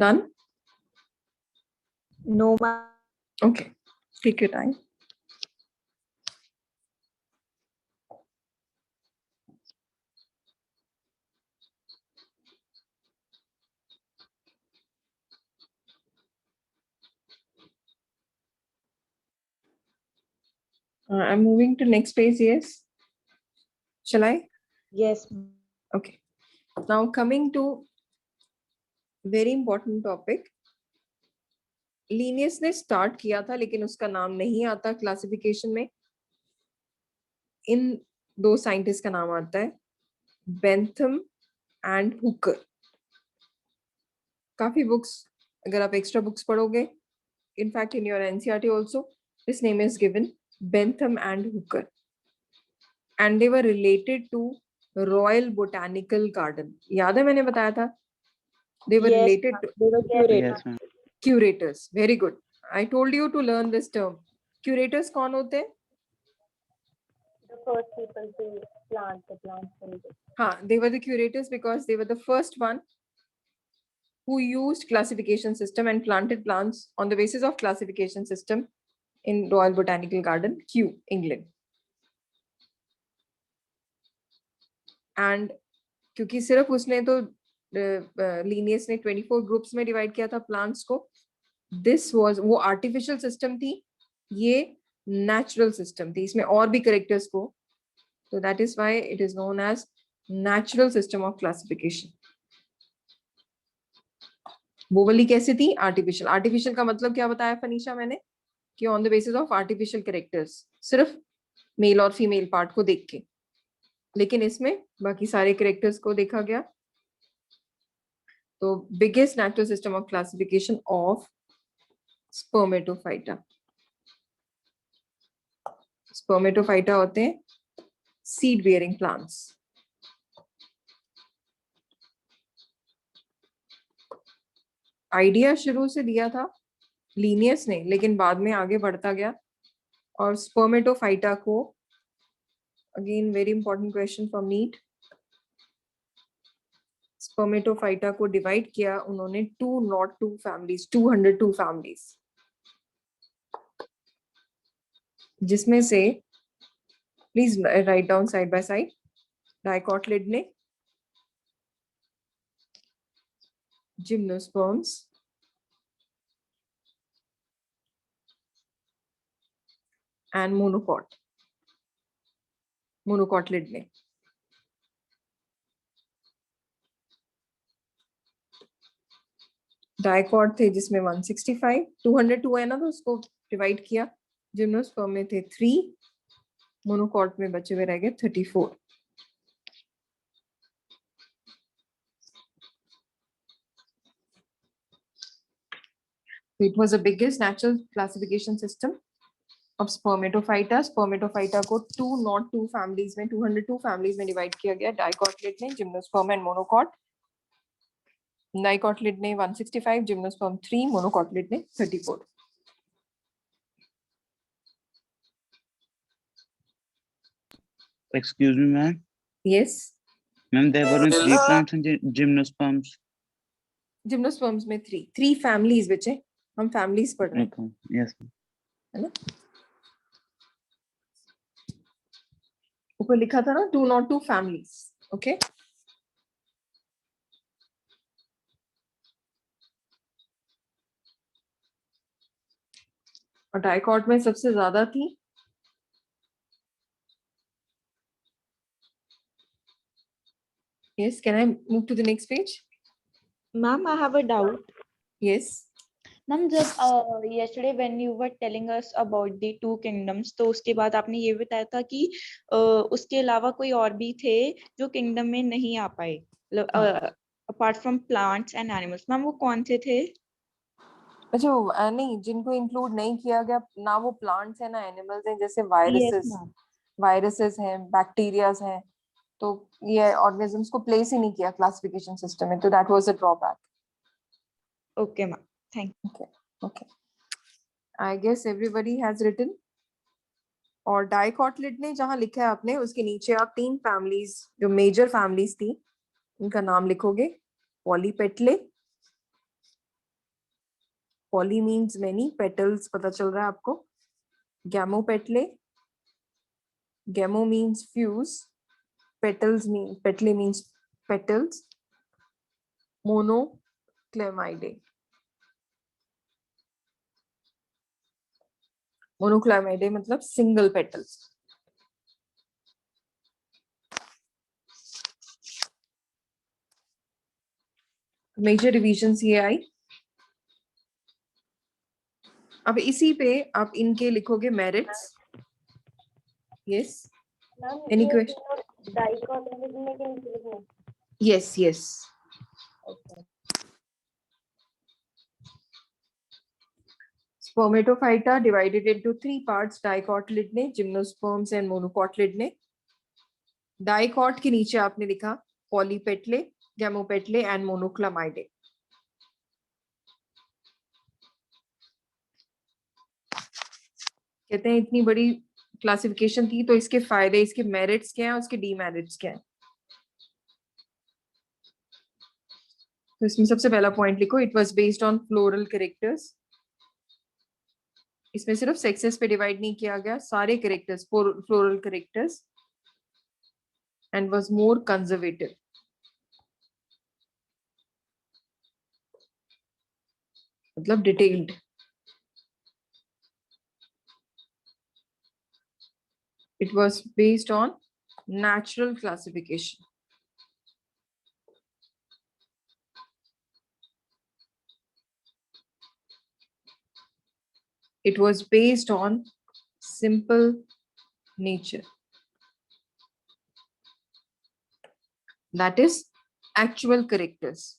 [SPEAKER 1] Done?
[SPEAKER 7] No, ma'am.
[SPEAKER 1] Okay. Take your time. I'm moving to next page. Yes. Shall I?
[SPEAKER 7] Yes, ma'am.
[SPEAKER 1] Okay. Now coming to very important topic. Linnaeus ने स्टार्ट किया था लेकिन उसका नाम नहीं आता क्लासिफिकेशन में. इन दो साइंटिस्ट का नाम आता है बेंथम एंड हुकर. काफी बुक्स, अगर आप एक्स्ट्रा बुक्स पढ़ोगे, in fact in your NCERT also, this name is given Bentham and Hooker, and they were related to royal botanical garden. याद है मैंने बताया था? They were
[SPEAKER 7] Yes,
[SPEAKER 1] related
[SPEAKER 7] ma'am.
[SPEAKER 1] To
[SPEAKER 7] They were curators.
[SPEAKER 4] Yes, ma'am.
[SPEAKER 1] curators. Very good. I told you to learn this term. Curators कौन होते हैं?
[SPEAKER 5] The first people to plant the plants in this.
[SPEAKER 1] हाँ, they were the curators because they were the first one who used classification system and planted plants on the basis of classification system in Royal Botanical Garden, Kew, England. And क्योंकि सिर्फ उसने तो Linnaeus ने 24 groups में divide किया था plants को, this was वो आर्टिफिशियल सिस्टम थी, ये नेचुरल सिस्टम थी, इसमें और भी करेक्टर्स को, तो that is why it is known as natural system of classification. वो वाली कैसे थी? आर्टिफिशियल. आर्टिफिशियल का मतलब क्या बताया फनीशा मैंने? कि on the basis of artificial characters, सिर्फ मेल और फीमेल पार्ट को देख के, लेकिन इसमें बाकी सारे करेक्टर्स को देखा गया. तो biggest natural system of classification of Spermatophyta. Spermatophyta होते हैं सीड बेयरिंग प्लांट्स. आइडिया शुरू से दिया था लीनियस ने, लेकिन बाद में आगे बढ़ता गया और स्पर्मेटोफाइटा को, again very important question from NEET, spermatophyta को डिवाइड किया उन्होंने 202 फैमिलीज, 202 फैमिलीज, जिसमें से, please write down side by side, dicotyledonae, gymnosperms, and monocot, monocotyledone. Dicot थे जिसमें 165, 202 है ना, तो उसको डिवाइड किया. जिम्नोस्पर्म में थे 3, मोनोकॉट में बचे हुए रह गए 34. It was the biggest natural classification system of Spermatophyta. Spermatophyta को 202 families में, 202 families में डिवाइड किया गया. Dicotyledonae, gymnosperm and monocot. Dicotyledonae 165, gymnosperm 3, monocotyledonae 34.
[SPEAKER 4] Excuse me, ma'am.
[SPEAKER 1] Yes.
[SPEAKER 4] Ma'am, there were only 3 plants in gymnosperms.
[SPEAKER 1] Gymnosperms में 3 families बचे. हम families पढ़ रहे हैं.
[SPEAKER 4] Okay. Yes, ma'am.
[SPEAKER 1] है ना? ऊपर लिखा था ना 202 families. Okay. और डाइकॉट में सबसे ज्यादा थी. Yes, can I move to the next page?
[SPEAKER 7] Ma'am, I have a doubt.
[SPEAKER 1] Yes.
[SPEAKER 7] Ma'am, जब yesterday when you were telling us about the 2 kingdoms, तो उसके बाद आपने ये बताया था कि उसके अलावा कोई और भी थे जो किंगडम में नहीं आ पाए, apart from plants and animals. Ma'am वो कौन से थे?
[SPEAKER 1] अच्छा, नहीं, जिनको इंक्लूड नहीं किया गया ना, वो प्लांट्स है ना एनिमल्स हैं. जैसे वायरसेस हैं, बैक्टीरियाज हैं, तो ये ऑर्गेनिजम्स को प्लेस ही नहीं किया क्लासिफिकेशन सिस्टम में, तो that was a drawback.
[SPEAKER 7] Okay ma'am, thank you.
[SPEAKER 1] Okay. I guess everybody has written. और डाइकोटिलिडने जहां लिखा है आपने, उसके नीचे आप 3 फैमिलीज जो मेजर फैमिलीज थी उनका नाम लिखोगे. पॉलीपेटले, पॉली मीन्स मेनी, पेटल्स पता चल रहा है आपको. गैमोपेटले, गैमो means fuse, petals mean पेटले means petals. Monoclamidae, मोनोक्लाइमाइडे मतलब सिंगल पेटल्स. मेजर डिविजन्स ये आई. अब इसी पे आप इनके लिखोगे मेरिट्स. यस,
[SPEAKER 5] मैम
[SPEAKER 1] Any
[SPEAKER 5] ये
[SPEAKER 1] question?
[SPEAKER 5] तीनों डाइकोटोमिक में के नीचे लिखने.
[SPEAKER 1] Yes yes.
[SPEAKER 5] Okay.
[SPEAKER 1] Spermatophyta divided into 3 parts: dicotyledonate, gymnosperms and monocotyledonate. Dicot के नीचे आपने लिखा पॉलीपेटले, गैमोपेटले एंड मोनोक्लामाइडे. कहते हैं इतनी बड़ी क्लासिफिकेशन थी तो इसके फायदे, इसके मेरिट्स क्या हैं, उसके डीमेरिट्स क्या हैं. तो इसमें सबसे पहला पॉइंट लिखो, it was based on floral characters. इसमें सिर्फ सेक्सेस पे डिवाइड नहीं किया गया, सारे characters, floral characters. And was more conservative. मतलब detailed. It was based on natural classification. It was based on simple nature. That is actual characters.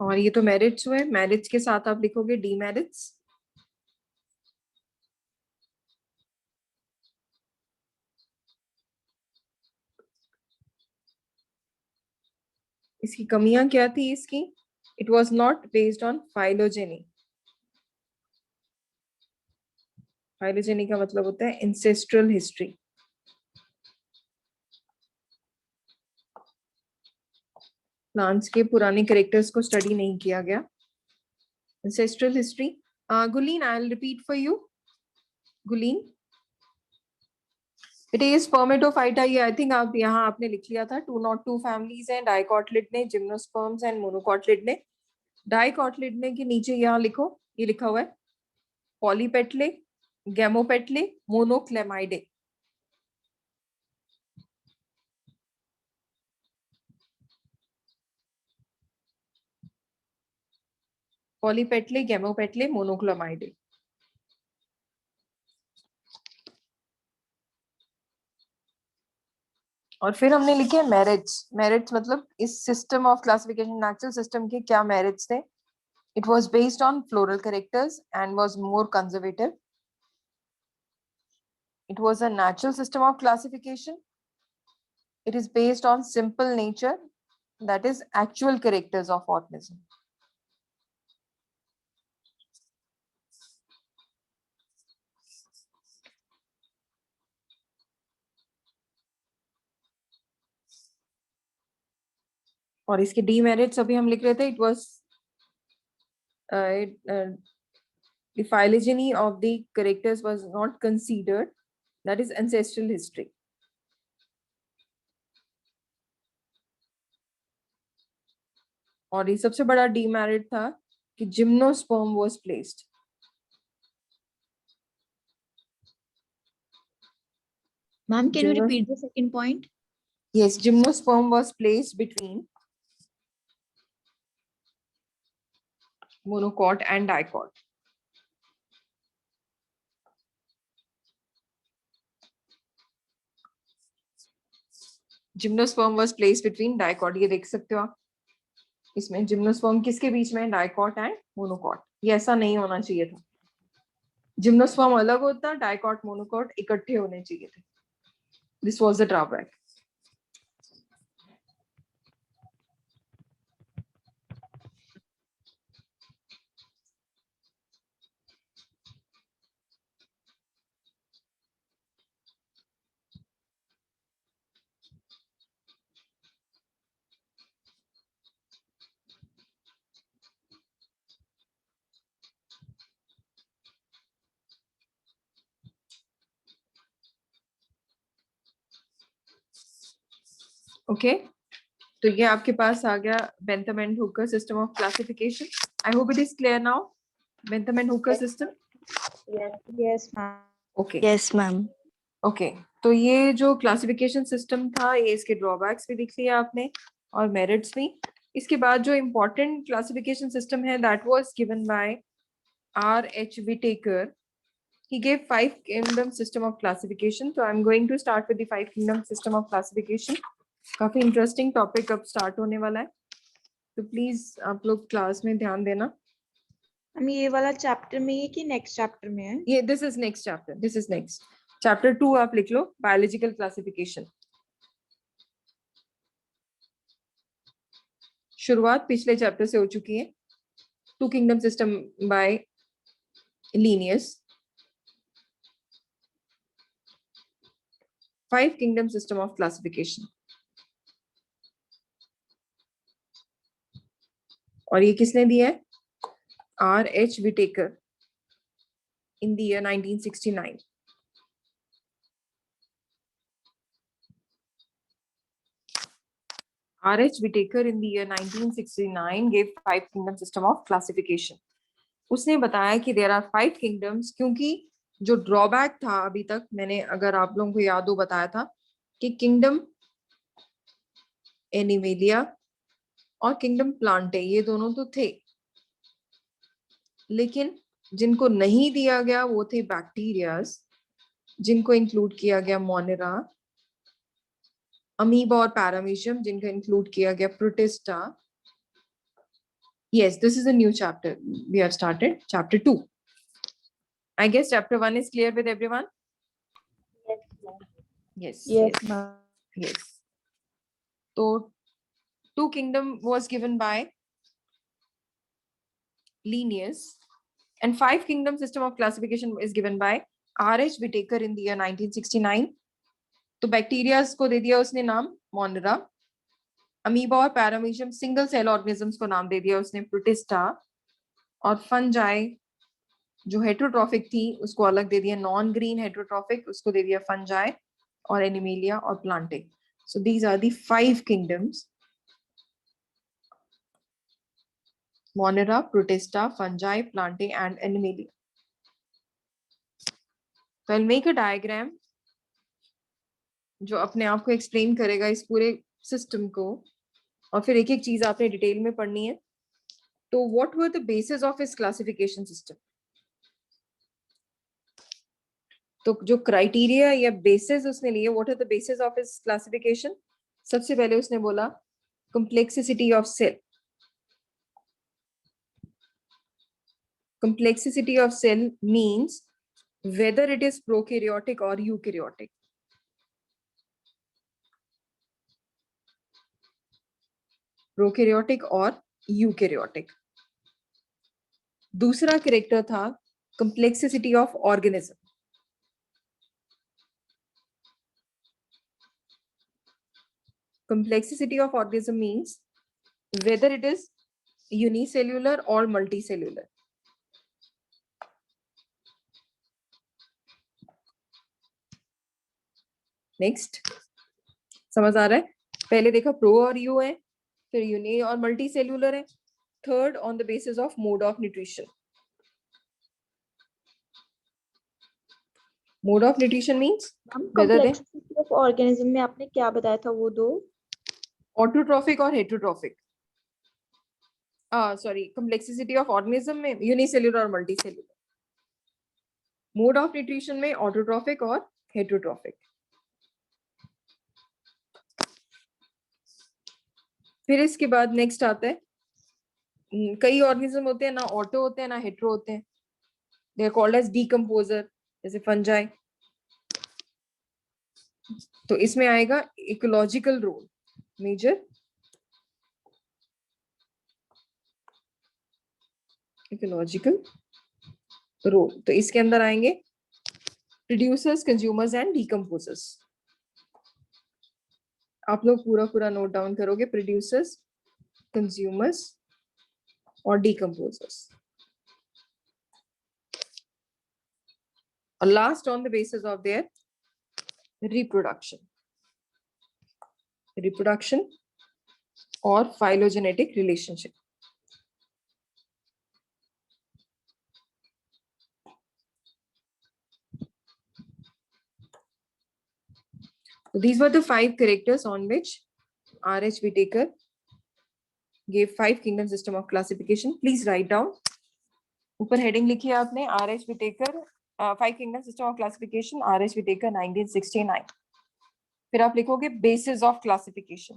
[SPEAKER 1] और ये तो मेरिट्स हुए. मेरिट्स के साथ आप लिखोगे डीमेरिट्स. इसकी कमियां क्या थी इसकी? It was not based on phylogeny. Phylogeny का मतलब होता है इंसेस्ट्रल हिस्ट्री. प्लांट्स के पुराने कैरेक्टर्स को स्टडी नहीं किया गया. Ancestral history. Guleen, I'll repeat for you. Guleen. It is Spermatophyta. ये I think आप यहाँ आपने लिख लिया था. 202 families हैं. Dicotyledonate, gymnosperms and monocotyledonate. Dicotyledonate के नीचे यहाँ लिखो, ये लिखा हुआ है पॉलीपेटले, गैमोपेटले, मोनोक्लेमाइडे. पॉलीपेटले, गैमोपेटले, मोनोक्लेमाइडे. और फिर हमने लिखे मेरिट्स. मेरिट्स मतलब इस system of classification, natural system के क्या मेरिट्स थे. It was based on floral characters and was more conservative. It was a natural system of classification. It is based on simple nature, that is actual characters of organism. और इसके demerits अभी हम लिख रहे थे. It was the phylogeny of the characters was not considered, that is ancestral history. और ये सबसे बड़ा डीमेरिट था कि gymnosperm was placed.
[SPEAKER 2] Ma'am, can you repeat the second point?
[SPEAKER 1] Yes, gymnosperm was placed between monocot and dicot. Gymnosperm was placed between dicot. ये देख सकते हो आप. इसमें जिम्नोस्पर्म किसके बीच में? Dicot and monocot. ये ऐसा नहीं होना चाहिए था। जिम्नोस्पर्म अलग होता, डाइकॉट मोनोकॉट इकट्ठे होने चाहिए थे। This was the drawback. Okay, तो ये आपके पास आ गया Bentham and Hooker system of classification. I hope it is clear now. Bentham and Hooker system.
[SPEAKER 5] Yes.
[SPEAKER 7] Yes, ma'am.
[SPEAKER 1] Okay
[SPEAKER 8] Yes, ma'am.
[SPEAKER 1] Okay, तो ये जो क्लासिफिकेशन सिस्टम था, ये इसके ड्रॉबैक्स भी दिख लिया आपने और मेरिट्स भी। इसके बाद जो इम्पोर्टेंट क्लासिफिकेशन सिस्टम है, that was given by R.H. Whitaker. He gave 5 kingdom system of classification. So I'm going to start with the 5 kingdom system of classification. काफी इंटरेस्टिंग टॉपिक अब स्टार्ट होने वाला है, तो प्लीज आप लोग क्लास में ध्यान देना।
[SPEAKER 7] हम ये वाला चैप्टर में है कि नेक्स्ट चैप्टर में है?
[SPEAKER 1] ये this is next chapter, this is next chapter 2 आप लिख लो, बायोलॉजिकल क्लासिफिकेशन। शुरुआत पिछले चैप्टर से हो चुकी है। 2 kingdom system by Linnaeus, 5 kingdom system of classification। और ये किसने दिया है? R.H. Whitaker in the year 1969। R.H. Whitaker in the year 1969 gave 5 kingdom system of classification। उसने बताया कि there are 5 kingdoms, क्योंकि जो ड्रॉबैक था अभी तक मैंने, अगर आप लोगों को याद हो, बताया था कि किंगडम एनिमेलिया और किंगडम प्लांटे ये दोनों तो थे, लेकिन जिनको नहीं दिया गया वो थे बैक्टीरियाज, जिनको इंक्लूड किया गया मोनेरा, अमीबा और पैरामीशियम, जिनको इंक्लूड किया गया protista. Yes, this is a new chapter. We have started chapter 2. I guess chapter 1 is clear with everyone.
[SPEAKER 5] Yes, ma'am.
[SPEAKER 1] Yes.
[SPEAKER 7] Yes, ma'am.
[SPEAKER 1] Yes. So 2 kingdom was given by Linnaeus, and 5 kingdom system of classification is given by R.H. Whitaker in the year 1969. तो bacterias को दे दिया उसने नाम Monera, amoeba और paramecium single cell organisms को नाम दे दिया उसने प्रोटिस्टा, और फंजाई जो हेट्रोट्रॉफिक थी उसको अलग दे दिया, नॉन ग्रीन हेट्रोट्रॉफिक उसको दे दिया फंजाई, और एनिमेलिया और plantae. So these are the 5 kingdoms: monera, protista, fungi, plantae and animalia. So I'll make a diagram जो अपने आप को एक्सप्लेन करेगा इस पूरे सिस्टम को, और फिर एक एक चीज आपने डिटेल में पढ़नी है। तो what were the basis of his classification system? तो जो क्राइटेरिया या बेसिस उसने लिए, what are the basis of his classification? सबसे पहले उसने बोला complexity of cell। Complexity of cell means whether it is prokaryotic or eukaryotic। Prokaryotic और यूकैरियोटिक। दूसरा कैरेक्टर था complexity of organism। Complexity of organism means whether it is unicellular or multicellular। Next, समझ आ रहा है? पहले देखा प्रो और you है, फिर यूनि और मल्टी सेल्यूलर है। Third, on the basis of mode of nutrition. Mode of nutrition means
[SPEAKER 7] complexity of organism में आपने क्या बताया था वो दो?
[SPEAKER 1] ऑटोट्रॉफिक और heterotrophic. Sorry, complexity of organism में यूनिसेल्यूलर और मल्टीसेल्यूलर। मोड ऑफ न्यूट्रिशन में ऑटोट्रॉफिक और हेटरोट्रॉफिक। फिर इसके बाद नेक्स्ट आता है कई ऑर्गेनिज्म होते हैं ना ऑटो होते हैं ना हेट्रो होते हैं, they are called as decomposer, जैसे फंजाई। तो इसमें आएगा ecological role, major ecological role. तो इसके अंदर आएंगे प्रोड्यूसर्स, कंज्यूमर्स एंड डीकंपोजर्स। आप लोग पूरा पूरा नोट डाउन करोगे, प्रोड्यूसर्स, कंज्यूमर्स और डीकंपोजर्स। और last on the basis of their reproduction और phylogenetic relationship. So these were the 5 characters on which R.H. Whitaker gave 5 kingdom system of classification. Please write down. ऊपर heading लिखी है आपने, R.H. Whitaker 5 kingdom system of classification, R.H. Whitaker 1969. फिर आप लिखोगे basis of classification.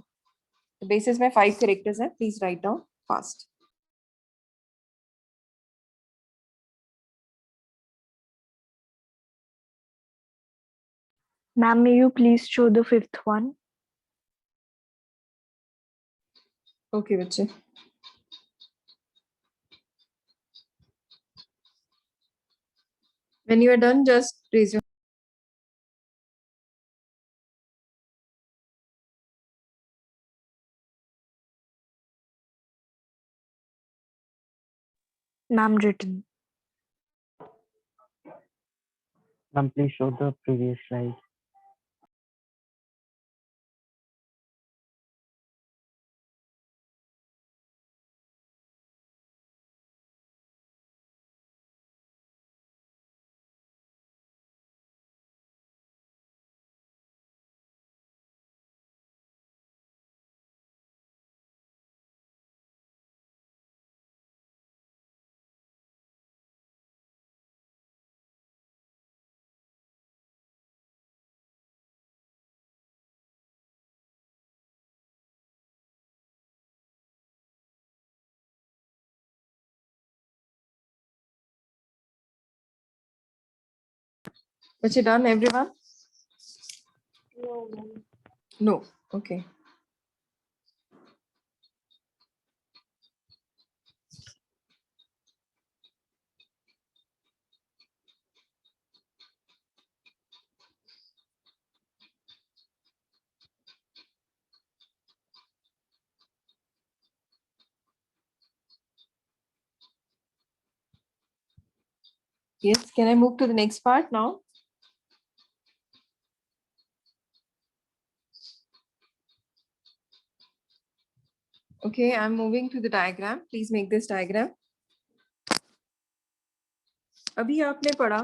[SPEAKER 1] तो basis में 5 characters हैं. Please write down fast.
[SPEAKER 8] Ma'am, may you please show the 5th one?
[SPEAKER 1] Okay, बच्चे. When you are done, just raise your.
[SPEAKER 8] Ma'am, written.
[SPEAKER 3] Ma'am, please show the previous slide.
[SPEAKER 1] What's it done, everyone?
[SPEAKER 5] No, ma'am.
[SPEAKER 1] No. Okay. Yes, can I move to the next part now? Okay, I'm moving to the diagram. Please make this diagram. अभी आपने पढ़ा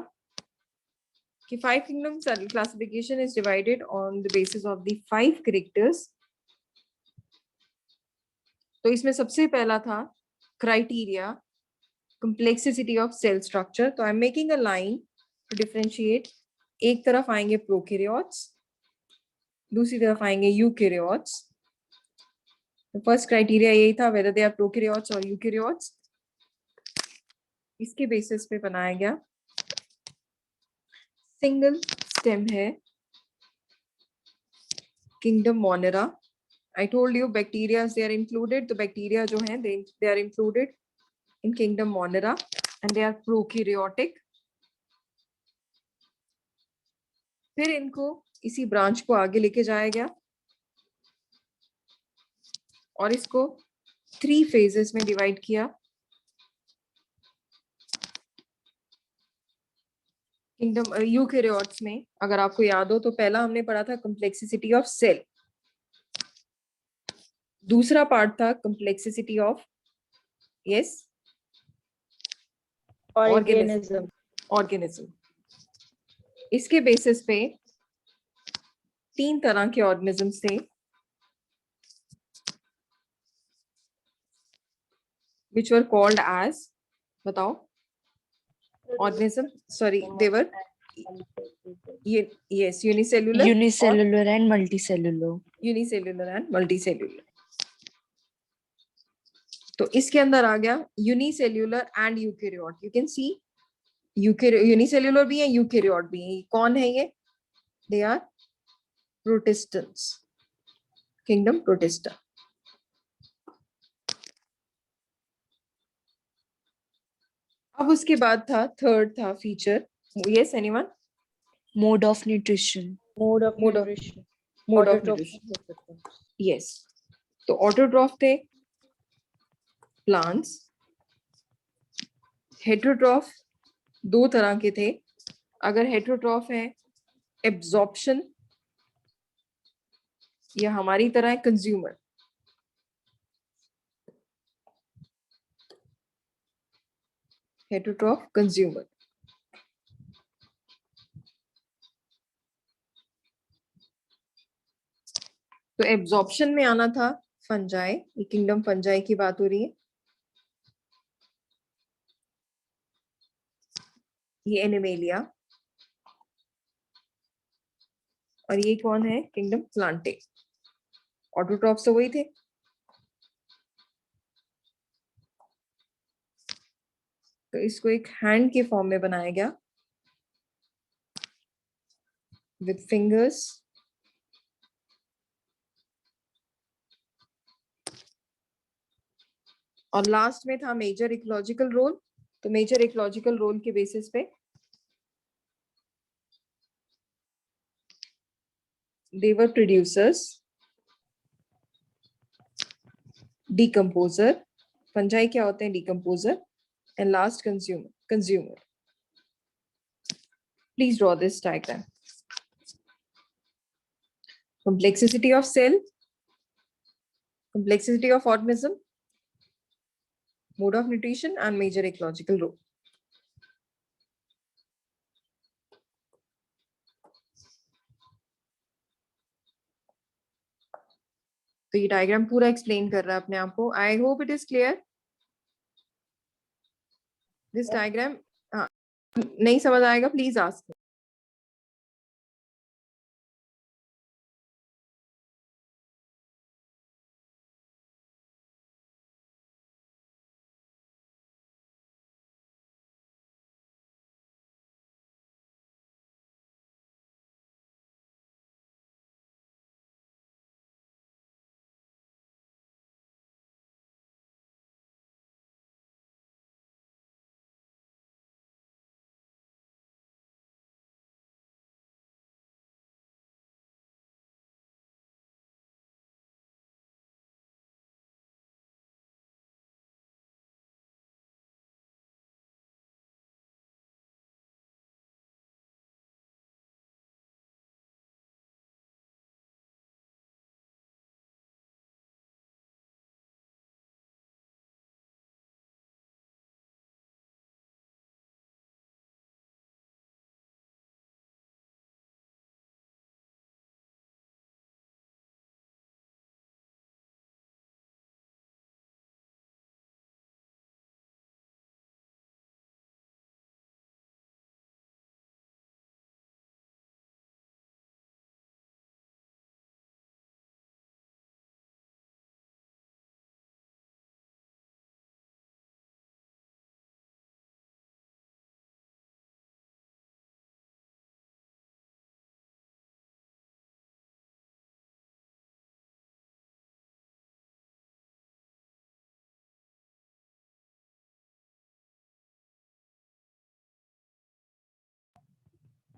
[SPEAKER 1] कि 5 kingdoms classification is divided on the basis of the 5 characters. तो इसमें सबसे पहला था criteria, complexity of cell structure. तो I'm making a line to differentiate. एक तरफ आएंगे prokaryotes, दूसरी तरफ आएंगे eukaryotes. The first criteria यही था, whether they are prokaryotes or eukaryotes. इसके बेसिस पे बनाया गया सिंगल स्टेम है kingdom Monera. I told you bacteria they are included. तो बैक्टीरिया जो हैं they are included in kingdom monera and they are prokaryotic. फिर इनको इसी ब्रांच को आगे लेके जाया गया और इसको 3 phases में डिवाइड किया. किंगडम यूकैरियोट्स में अगर आपको याद हो तो पहला हमने पढ़ा था कॉम्प्लेक्सिटी ऑफ सेल, दूसरा पार्ट था कॉम्प्लेक्सिटी ऑफ यस ऑर्गेनिज्म. इसके बेसिस पे 3 तरह के ऑर्गेनिजम्स थे which were called as, बताओ, organism, sorry, they were yes, unicellular
[SPEAKER 8] Unicellular and multicellular.
[SPEAKER 1] unicellular and multicellular. तो इसके अंदर आ गया unicellular and eukaryote. You can see unicellular भी है, यूकेरियोट भी है. कौन है ये? They are protistants, kingdom protista. अब उसके बाद था थर्ड था feature. Yes anyone?
[SPEAKER 8] Mode of nutrition.
[SPEAKER 2] Mode of
[SPEAKER 1] Mode of-
[SPEAKER 2] nutrition.
[SPEAKER 1] Mode of
[SPEAKER 2] Autotroph
[SPEAKER 1] nutrition.
[SPEAKER 2] हो सकता है.
[SPEAKER 1] यस. तो ऑटोट्रॉफ थे प्लांट्स. हेटरोट्रॉफ दो तरह के थे. अगर हेटरोट्रॉफ है एब्जॉर्प्शन, या हमारी तरह है कंज्यूमर. Heterotroph consumer. तो एब्जॉर्प्शन में आना था फंजाई. ये किंगडम फंजाई की बात हो रही है. ये एनिमेलिया. और ये कौन है? Kingdom Plantae. ऑटोट्रॉफ्स तो वही थे. तो इसको एक हैंड के फॉर्म में बनाया गया विद फिंगर्स. और लास्ट में था मेजर इकोलॉजिकल रोल. तो मेजर इकोलॉजिकल रोल के बेसिस पे they were producers, decomposer. Fungi क्या होते हैं? decomposer. And last consumer. Please draw this diagram. Complexity of cell, complexity of organism, mode of nutrition and major ecological role. तो ये diagram पूरा explain कर रहा है अपने आप को. I hope it is clear. This diagram नहीं समझ आएगा please ask.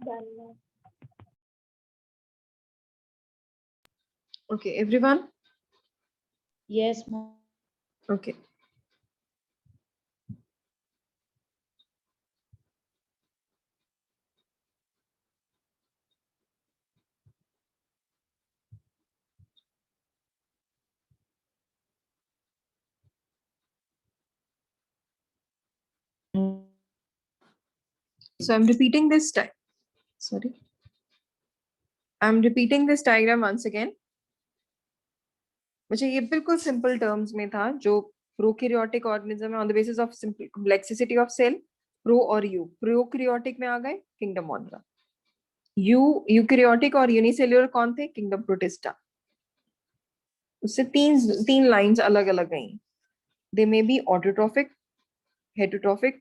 [SPEAKER 5] Done now.
[SPEAKER 1] Okay, everyone.
[SPEAKER 2] Yes, ma'am.
[SPEAKER 1] Okay. So I'm repeating this time. Sorry. I'm repeating this diagram once again. मुझे ये बिल्कुल सिंपल टर्म्स में था जो प्रोकैरियोटिक ऑर्गेनिज्म है on the basis of simple complexity of cell. Pro और eu. Prokaryotic में आ गए किंगडम मोनरा. यूकैरियोटिक और यूनिसेल्युलर कौन थे? Kingdom protista. उससे तीन लाइंस अलग अलग गई. They may be autotrophic, heterotrophic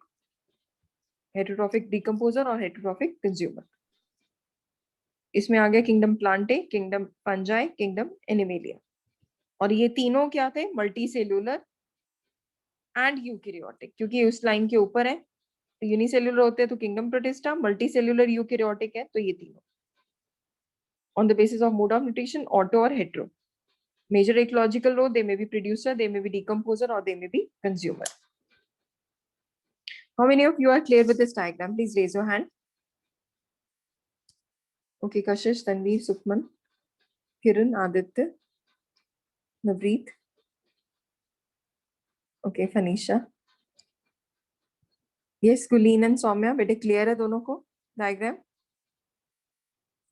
[SPEAKER 1] decomposer और heterotrophic consumer. इसमें आ गया kingdom Plantae, kingdom fungi, kingdom animalia. और ये तीनों क्या थे? Multi cellular and eukaryotic. क्योंकि उस लाइन के ऊपर है, तो यूनिसेल्यूलर होते हैं तो kingdom protista, multi cellular eukaryotic है तो ये तीनों. On the basis of mode of nutrition, auto or hetero. Major ecological role, they may be producer, they may be decomposer, or they may be consumer. How many of you are clear with this diagram? Please raise your hand. Okay, Kashish, Tanveer, Sukhman, Kiran, Aditya, Navreet. Okay, Fanisha. Yes, Guleen and Soumya, bete clear hai dono ko diagram?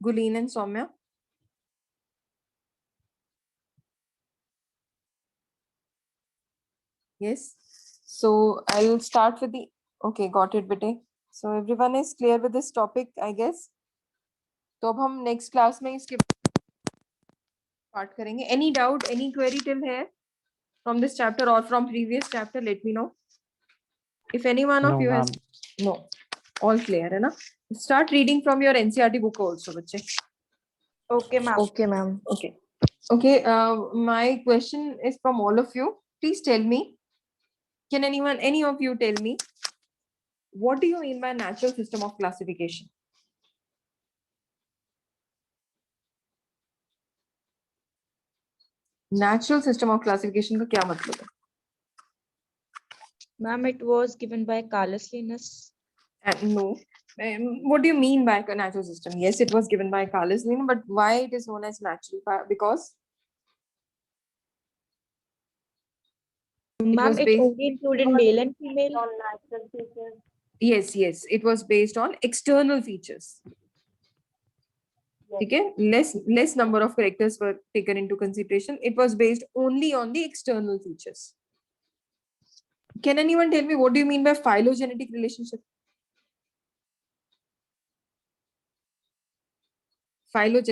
[SPEAKER 1] Guleen and Soumya. Yes. So I'll start with the. Okay, got it, bete. So everyone is clear with this topic, I guess. तो अब हम next class में इसके part करेंगे. Any doubt, any query till here from this chapter or from previous chapter? Let me know. If any one of
[SPEAKER 3] No,
[SPEAKER 1] you has
[SPEAKER 3] ma'am.
[SPEAKER 1] no, all clear है ना? Start reading from your NCERT book also, बच्चे.
[SPEAKER 7] Okay, ma'am.
[SPEAKER 8] Okay, ma'am.
[SPEAKER 1] Okay. Okay. My question is from all of you. Please tell me. Can any of you tell me, what do you mean by natural system of classification? Natural system of classification का क्या मतलब है?
[SPEAKER 2] Ma'am, it was given by Carlos Linus.
[SPEAKER 1] No. What do you mean by a natural system? Yes, it was given by Carlos Linus, but why it is known as natural? Because
[SPEAKER 2] Ma'am,
[SPEAKER 1] was
[SPEAKER 2] it
[SPEAKER 1] based-
[SPEAKER 2] only included male and female.
[SPEAKER 5] On natural features.
[SPEAKER 1] yes, it was based on external features. Okay, less number of characters were taken into consideration. It was based only on the external features. Can anyone tell me what do you mean by phylogenetic relationship? Phylogenetic